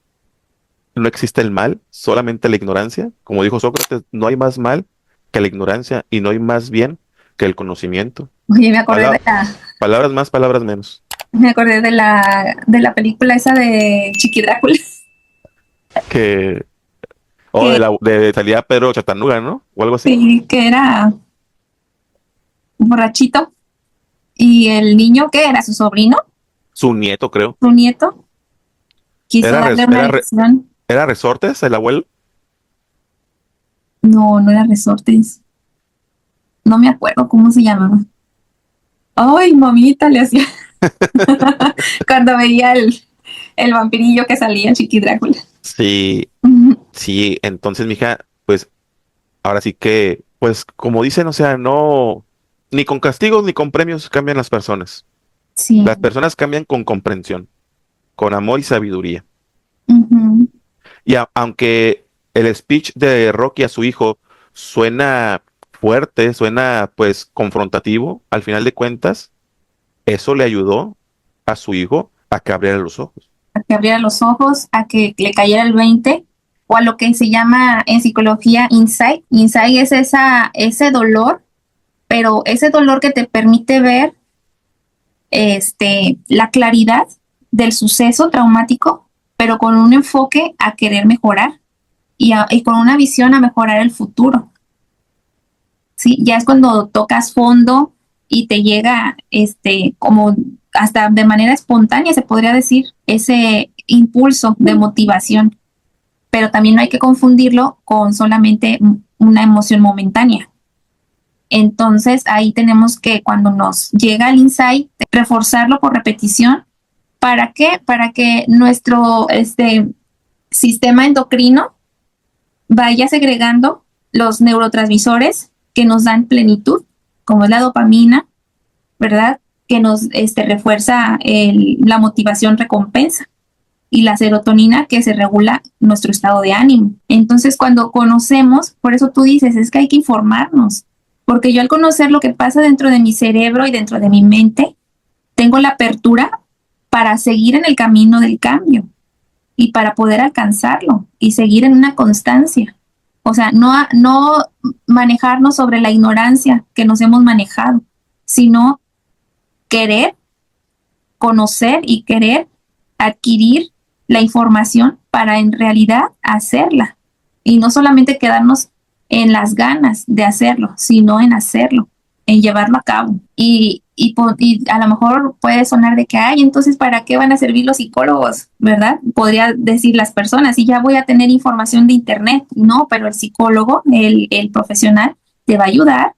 no existe el mal, solamente la ignorancia. Como dijo Sócrates, no hay más mal que la ignorancia y no hay más bien que el conocimiento. oye, Pala- palabras más, palabras menos. me acordé de la película esa de Chiqui Drácula, Que, o que, de salía Pedro Chatanuga, ¿no? O algo así. sí, que era un borrachito y el niño, que era su sobrino, Su nieto, creo. su nieto, quiso Era, darle una lección. era Resortes, el abuelo. No, no era Resortes. No me acuerdo cómo se llamaba. Ay, mamita, le hacía cuando veía el vampirillo que salía en Chiqui Drácula. Sí, Ujú. sí. Entonces, mija, pues ahora sí que, pues como dicen, o sea, no, ni con castigos ni con premios cambian las personas. Sí. Las personas cambian con comprensión, con amor y sabiduría. Ujú. Y aunque el speech de Rocky a su hijo suena fuerte, suena pues confrontativo, al final de cuentas, eso le ayudó a su hijo a que abriera los ojos. A que abriera los ojos, a que le cayera el 20, o a lo que se llama en psicología insight. Insight es ese dolor, pero ese dolor que te permite ver la claridad del suceso traumático, pero con un enfoque a querer mejorar y con una visión a mejorar el futuro. ¿Sí? Ya es cuando tocas fondo y te llega como hasta de manera espontánea, se podría decir, ese impulso de motivación, pero también no hay que confundirlo con solamente una emoción momentánea. Entonces ahí tenemos que cuando nos llega el insight, reforzarlo por repetición. ¿Para qué? Para que nuestro sistema endocrino vaya segregando los neurotransmisores que nos dan plenitud, como es la dopamina, ¿verdad? Que nos refuerza la motivación recompensa y la serotonina que se regula nuestro estado de ánimo. Entonces, cuando conocemos, por eso tú dices, es que hay que informarnos, porque yo al conocer lo que pasa dentro de mi cerebro y dentro de mi mente, tengo la apertura para seguir en el camino del cambio y para poder alcanzarlo y seguir en una constancia. O sea, no manejarnos sobre la ignorancia que nos hemos manejado, sino querer conocer y querer adquirir la información para en realidad hacerla. Y no solamente quedarnos en las ganas de hacerlo, sino en hacerlo, en llevarlo a cabo. Y a lo mejor puede sonar de que, ay, entonces, ¿para qué van a servir los psicólogos? ¿Verdad? Podría decir las personas, y ya voy a tener información de internet. No, pero el psicólogo, el profesional, te va a ayudar.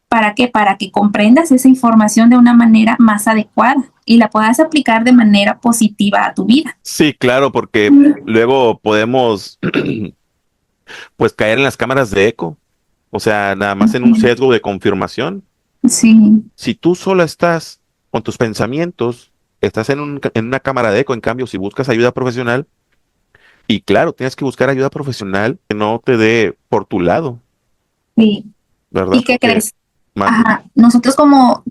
¿Para qué? Para que comprendas esa información de una manera más adecuada y la puedas aplicar de manera positiva a tu vida. Sí, claro, porque luego podemos pues caer en las cámaras de eco, o sea, nada más en un sesgo de confirmación. Sí, Si tú solo estás con tus pensamientos, estás en una cámara de eco, en cambio, si buscas ayuda profesional, y claro, tienes que buscar ayuda profesional que no te dé por tu lado, sí. ¿verdad? ¿Y qué Porque, crees? mande. Ajá, nosotros como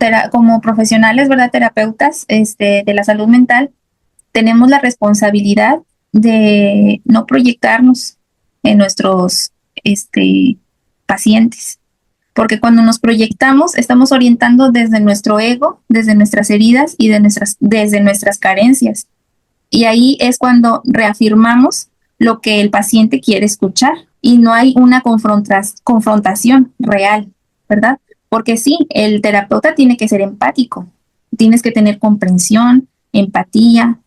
profesionales, ¿verdad? Terapeutas de la salud mental, tenemos la responsabilidad de no proyectarnos en nuestros pacientes, porque cuando nos proyectamos estamos orientando desde nuestro ego, desde nuestras heridas y desde nuestras carencias. Y ahí es cuando reafirmamos lo que el paciente quiere escuchar y no hay una confrontación real, ¿verdad? Porque sí, el terapeuta tiene que ser empático, tienes que tener comprensión, empatía,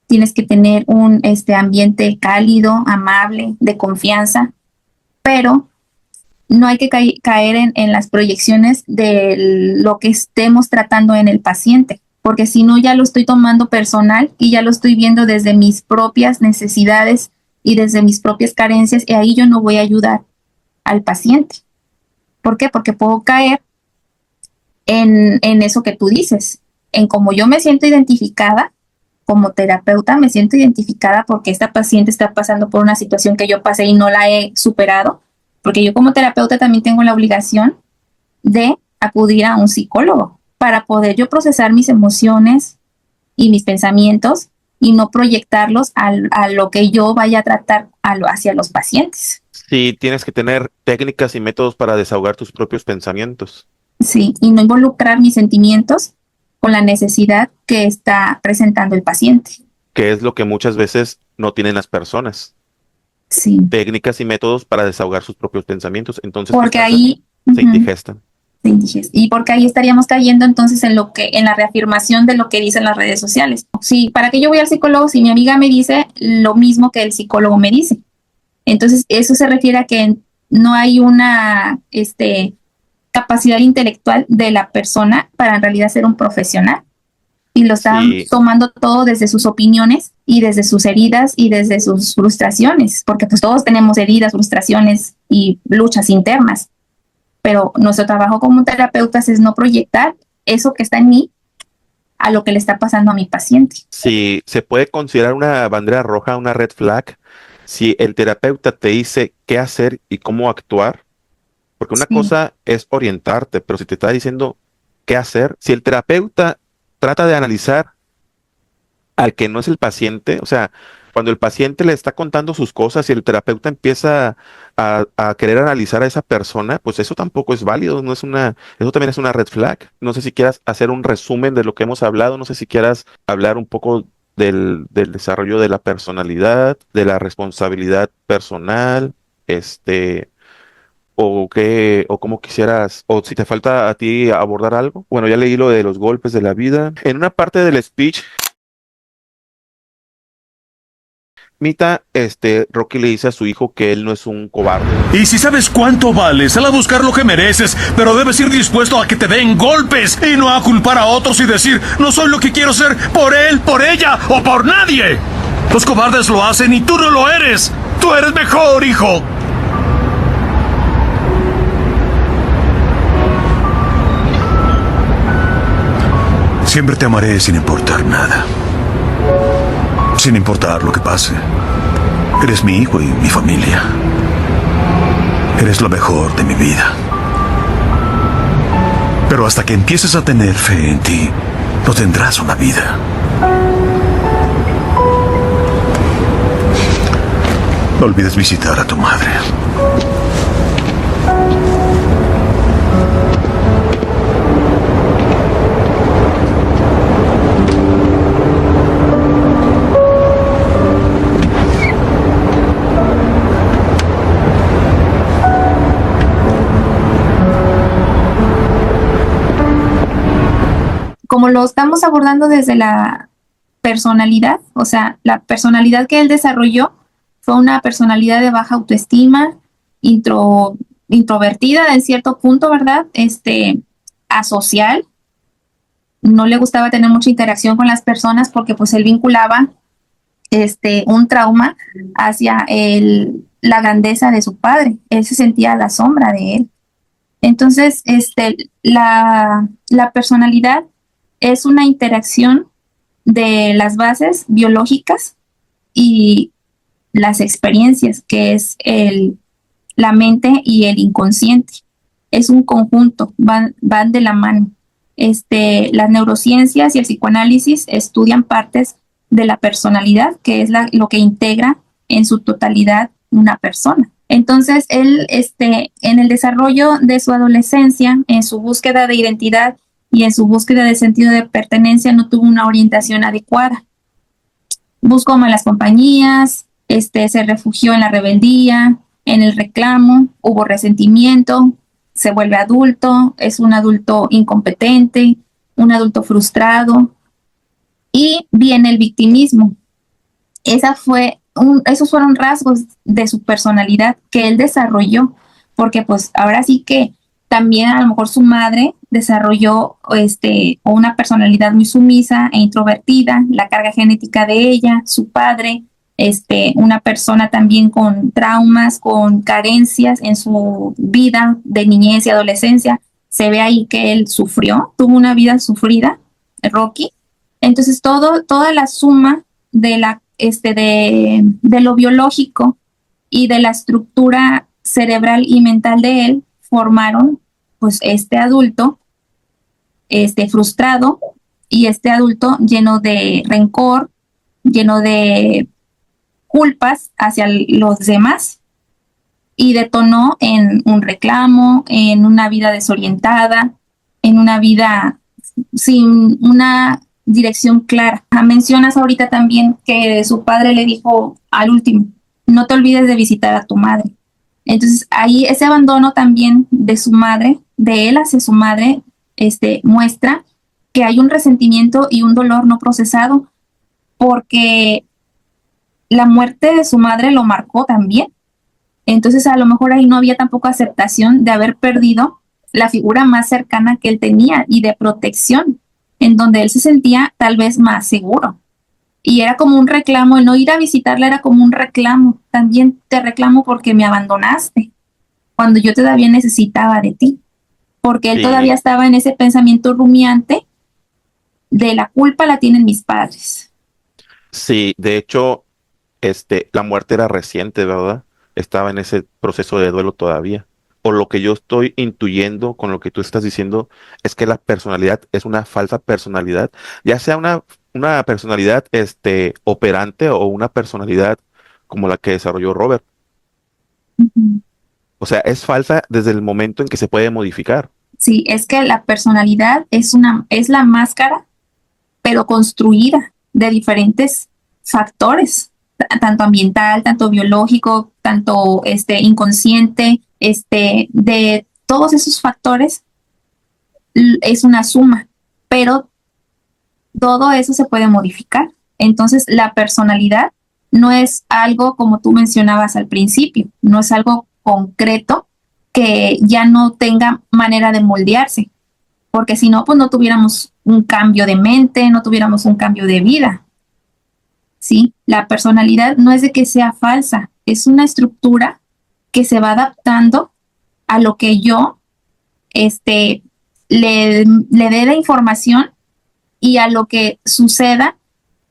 tienes que tener un ambiente cálido, amable, de confianza, pero no hay que caer en las proyecciones de lo que estemos tratando en el paciente, porque si no ya lo estoy tomando personal y ya lo estoy viendo desde mis propias necesidades y desde mis propias carencias, y ahí yo no voy a ayudar al paciente. ¿Por qué? Porque puedo caer en eso que tú dices, en cómo yo me siento identificada como terapeuta me siento identificada porque esta paciente está pasando por una situación que yo pasé y no la he superado, porque yo como terapeuta también tengo la obligación de acudir a un psicólogo para poder yo procesar mis emociones y mis pensamientos y no proyectarlos a lo que yo vaya a tratar hacia los pacientes. Sí, tienes que tener técnicas y métodos para desahogar tus propios pensamientos. Sí, y no involucrar mis sentimientos con la necesidad que está presentando el paciente. Que es lo que muchas veces no tienen las personas. Sí. Técnicas y métodos para desahogar sus propios pensamientos. Entonces, Porque pues, ahí se indigestan. y porque ahí estaríamos cayendo entonces en la reafirmación de lo que dicen las redes sociales. Sí, ¿para qué yo voy al psicólogo si mi amiga me dice lo mismo que el psicólogo me dice? Entonces, eso se refiere a que no hay una capacidad intelectual de la persona para en realidad ser un profesional. Y lo están tomando todo desde sus opiniones y desde sus heridas y desde sus frustraciones, porque pues todos tenemos heridas, frustraciones y luchas internas. Pero nuestro trabajo como terapeutas es no proyectar eso que está en mí a lo que le está pasando a mi paciente. Sí, se puede considerar una bandera roja, una red flag, si el terapeuta te dice qué hacer y cómo actuar, porque una cosa es orientarte, pero si te está diciendo qué hacer, si el terapeuta trata de analizar al que no es el paciente, o sea, cuando el paciente le está contando sus cosas y el terapeuta empieza a querer analizar a esa persona, pues eso tampoco es válido, eso también es una red flag. No sé si quieras hacer un resumen de lo que hemos hablado, no sé si quieras hablar un poco del desarrollo de la personalidad, de la responsabilidad personal, o cómo quisieras, o si te falta a ti abordar algo. Bueno, ya leí lo de los golpes de la vida. En una parte del speech, Mita, Rocky le dice a su hijo que él no es un cobarde. Y si sabes cuánto vales, sal a buscar lo que mereces, pero debes ir dispuesto a que te den golpes y no a culpar a otros y decir, no soy lo que quiero ser por él, por ella o por nadie. Los cobardes lo hacen y tú no lo eres. Tú eres mejor, hijo. Siempre te amaré sin importar nada. Sin importar lo que pase. Eres mi hijo y mi familia. Eres lo mejor de mi vida. Pero hasta que empieces a tener fe en ti, no tendrás una vida. No olvides visitar a tu madre. Como lo estamos abordando desde la personalidad, o sea, la personalidad que él desarrolló fue una personalidad de baja autoestima, introvertida en cierto punto, ¿verdad? Asocial. No le gustaba tener mucha interacción con las personas porque pues él vinculaba un trauma hacia la grandeza de su padre. Él se sentía a la sombra de él. Entonces, la personalidad es una interacción de las bases biológicas y las experiencias, que es la mente y el inconsciente. Es un conjunto, van de la mano. Las neurociencias y el psicoanálisis estudian partes de la personalidad, que es lo que integra en su totalidad una persona. Entonces, él, en el desarrollo de su adolescencia, en su búsqueda de identidad y en su búsqueda de sentido de pertenencia, no tuvo una orientación adecuada. Buscó malas compañías, se refugió en la rebeldía, en el reclamo, hubo resentimiento, se vuelve adulto, es un adulto incompetente, un adulto frustrado, y viene el victimismo. Esos fueron rasgos de su personalidad que él desarrolló, porque pues ahora sí que también a lo mejor su madre desarrolló una personalidad muy sumisa e introvertida, la carga genética de ella, su padre, una persona también con traumas, con carencias en su vida de niñez y adolescencia. Se ve ahí que él tuvo una vida sufrida, Rocky. Entonces toda la suma de lo biológico y de la estructura cerebral y mental de él formaron pues este adulto frustrado y este adulto lleno de rencor, lleno de culpas hacia los demás y detonó en un reclamo, en una vida desorientada, en una vida sin una dirección clara. Mencionas ahorita también que su padre le dijo al último, no te olvides de visitar a tu madre. Entonces ahí ese abandono también de su madre, de él hacia su madre, muestra que hay un resentimiento y un dolor no procesado porque la muerte de su madre lo marcó también. Entonces a lo mejor ahí no había tampoco aceptación de haber perdido la figura más cercana que él tenía y de protección, en donde él se sentía tal vez más seguro. Y era como un reclamo, el no ir a visitarla era como un reclamo. También te reclamo porque me abandonaste, cuando yo todavía necesitaba de ti. Porque él todavía Sí, estaba en ese pensamiento rumiante de la culpa la tienen mis padres. sí, de hecho, la muerte era reciente, ¿verdad? Estaba en ese proceso de duelo todavía. O lo que yo estoy intuyendo con lo que tú estás diciendo es que la personalidad es una falsa personalidad, ya sea una personalidad, operante o una personalidad como la que desarrolló Robert. Ujú. O sea, es falsa desde el momento en que se puede modificar. Sí, es que la personalidad es la máscara, pero construida de diferentes factores, tanto ambiental, tanto biológico, tanto inconsciente, de todos esos factores es una suma, pero todo eso se puede modificar. Entonces, la personalidad no es algo como tú mencionabas al principio, no es algo concreto que ya no tenga manera de moldearse, porque si no, pues no tuviéramos un cambio de mente, no tuviéramos un cambio de vida. ¿Sí? La personalidad no es de que sea falsa, es una estructura que se va adaptando a lo que yo le dé de información y a lo que suceda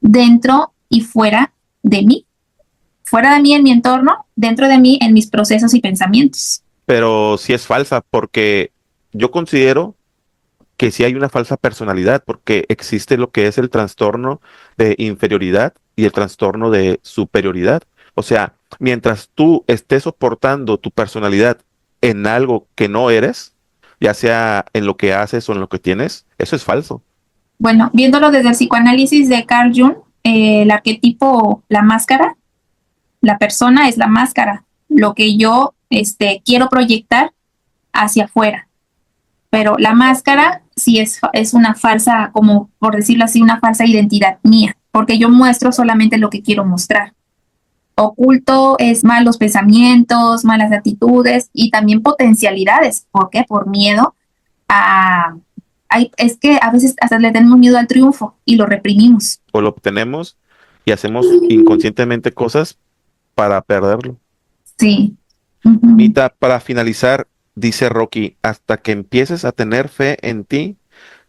dentro y fuera de mí en mi entorno, dentro de mí en mis procesos y pensamientos. Pero sí es falsa porque yo considero que sí hay una falsa personalidad, porque existe lo que es el trastorno de inferioridad y el trastorno de superioridad. O sea, mientras tú estés soportando tu personalidad en algo que no eres, ya sea en lo que haces o en lo que tienes, eso es falso. Bueno, viéndolo desde el psicoanálisis de Carl Jung, el arquetipo, la máscara, la persona es la máscara, lo que yo quiero proyectar hacia afuera. Pero la máscara sí es una falsa, como por decirlo así, una falsa identidad mía, porque yo muestro solamente lo que quiero mostrar. Oculto es malos pensamientos, malas actitudes y también potencialidades. ¿Por qué? Por miedo a... es que a veces hasta le tenemos miedo al triunfo y lo reprimimos. O lo obtenemos y hacemos inconscientemente cosas para perderlo. Sí. Ujú, Mita, para finalizar, dice Rocky, hasta que empieces a tener fe en ti,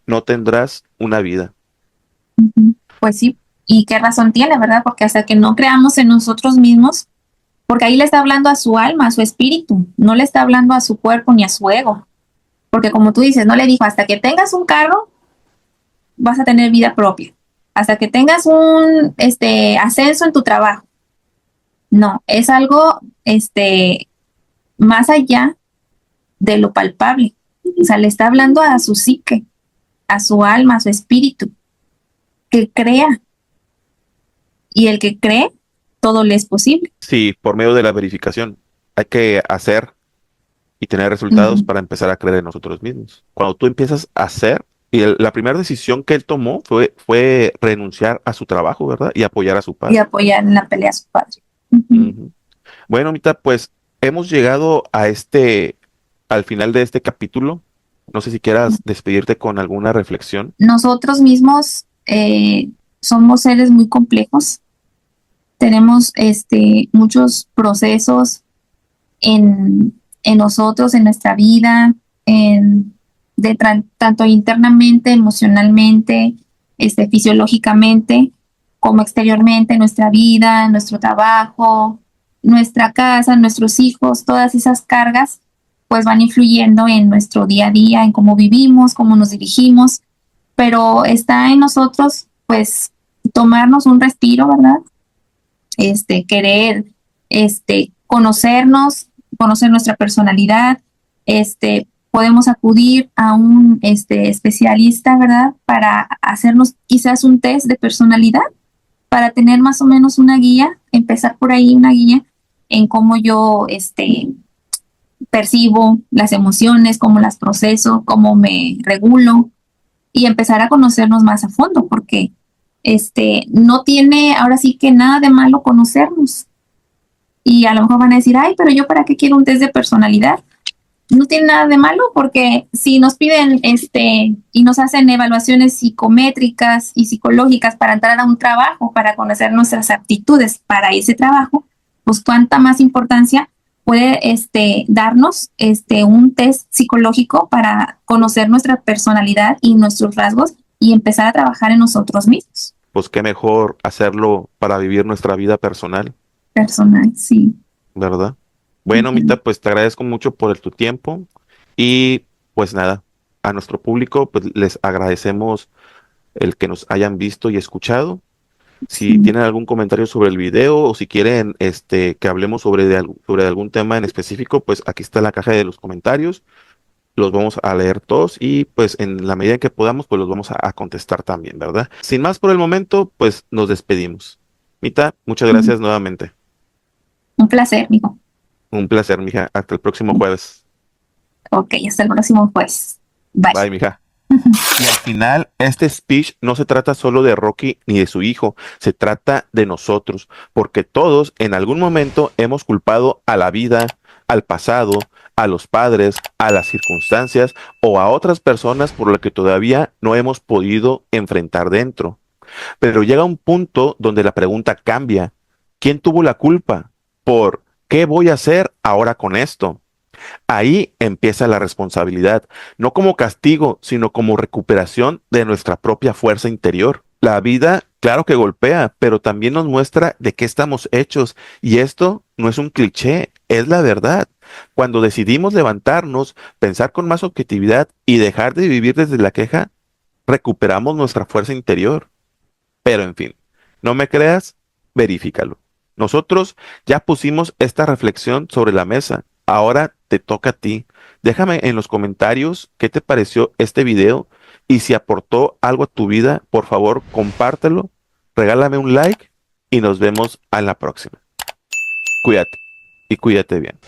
no tendrás una vida. ujú. Pues sí. ¿Y qué razón tiene, verdad? Porque hasta que no creamos en nosotros mismos, porque ahí le está hablando a su alma, a su espíritu, no le está hablando a su cuerpo ni a su ego. Porque como tú dices, no le dijo, hasta que tengas un carro, vas a tener vida propia. Hasta que tengas un ascenso en tu trabajo. No, es algo más allá de lo palpable. O sea, le está hablando a su psique, a su alma, a su espíritu, que crea. Y el que cree, todo le es posible. Sí, por medio de la verificación. Hay que hacer y tener resultados Ujú. para empezar a creer en nosotros mismos. Cuando tú empiezas a hacer, y la primera decisión que él tomó fue renunciar a su trabajo, ¿verdad? Y apoyar a su Y padre. apoyar en la pelea a su padre. Ujú. Ujú. Bueno, Mita, pues hemos llegado al final de este capítulo. No sé si quieras despedirte con alguna reflexión. Nosotros mismos somos seres muy complejos. Tenemos muchos procesos en nosotros, en nuestra vida, tanto internamente, emocionalmente, fisiológicamente como exteriormente, nuestra vida, nuestro trabajo, nuestra casa, nuestros hijos, todas esas cargas pues van influyendo en nuestro día a día, en cómo vivimos, cómo nos dirigimos, pero está en nosotros pues tomarnos un respiro, ¿verdad? Querer, conocernos, conocer nuestra personalidad, podemos acudir a un especialista, ¿verdad? Para hacernos quizás un test de personalidad, para tener más o menos una guía, empezar por ahí una guía en cómo yo, percibo las emociones, cómo las proceso, cómo me regulo y empezar a conocernos más a fondo, porque no tiene ahora sí que nada de malo conocernos. Y a lo mejor van a decir, ay, pero yo para qué quiero un test de personalidad. No tiene nada de malo porque si nos piden y nos hacen evaluaciones psicométricas y psicológicas para entrar a un trabajo, para conocer nuestras aptitudes para ese trabajo, pues cuánta más importancia puede darnos un test psicológico para conocer nuestra personalidad y nuestros rasgos y empezar a trabajar en nosotros mismos. Pues qué mejor hacerlo para vivir nuestra vida personal, Personal, sí. ¿verdad? Bueno, Mita, pues te agradezco mucho por tu tiempo y pues nada, a nuestro público pues les agradecemos el que nos hayan visto y escuchado. Si Sí. tienen algún comentario sobre el video o si quieren que hablemos sobre algún tema en específico, pues aquí está la caja de los comentarios. Los vamos a leer todos y pues en la medida en que podamos, pues los vamos a contestar también, ¿verdad? Sin más por el momento, pues nos despedimos. Mita, muchas gracias nuevamente. Un placer, mijo. Un placer, mija. Hasta el próximo jueves. Ok, hasta el próximo jueves. Bye. Bye, mija. Y al final, este speech no se trata solo de Rocky ni de su hijo, se trata de nosotros, porque todos en algún momento hemos culpado a la vida, al pasado, a los padres, a las circunstancias o a otras personas por lo que todavía no hemos podido enfrentar dentro. Pero llega un punto donde la pregunta cambia. ¿Quién tuvo la culpa? ¿Por qué voy a hacer ahora con esto? Ahí empieza la responsabilidad, no como castigo, sino como recuperación de nuestra propia fuerza interior. La vida, claro que golpea, pero también nos muestra de qué estamos hechos. Y esto no es un cliché, es la verdad. Cuando decidimos levantarnos, pensar con más objetividad y dejar de vivir desde la queja, recuperamos nuestra fuerza interior. Pero en fin, no me creas, verifícalo. Nosotros ya pusimos esta reflexión sobre la mesa. Ahora te toca a ti. Déjame en los comentarios qué te pareció este video y si aportó algo a tu vida, por favor, compártelo, regálame un like y nos vemos a la próxima. Cuídate y cuídate bien.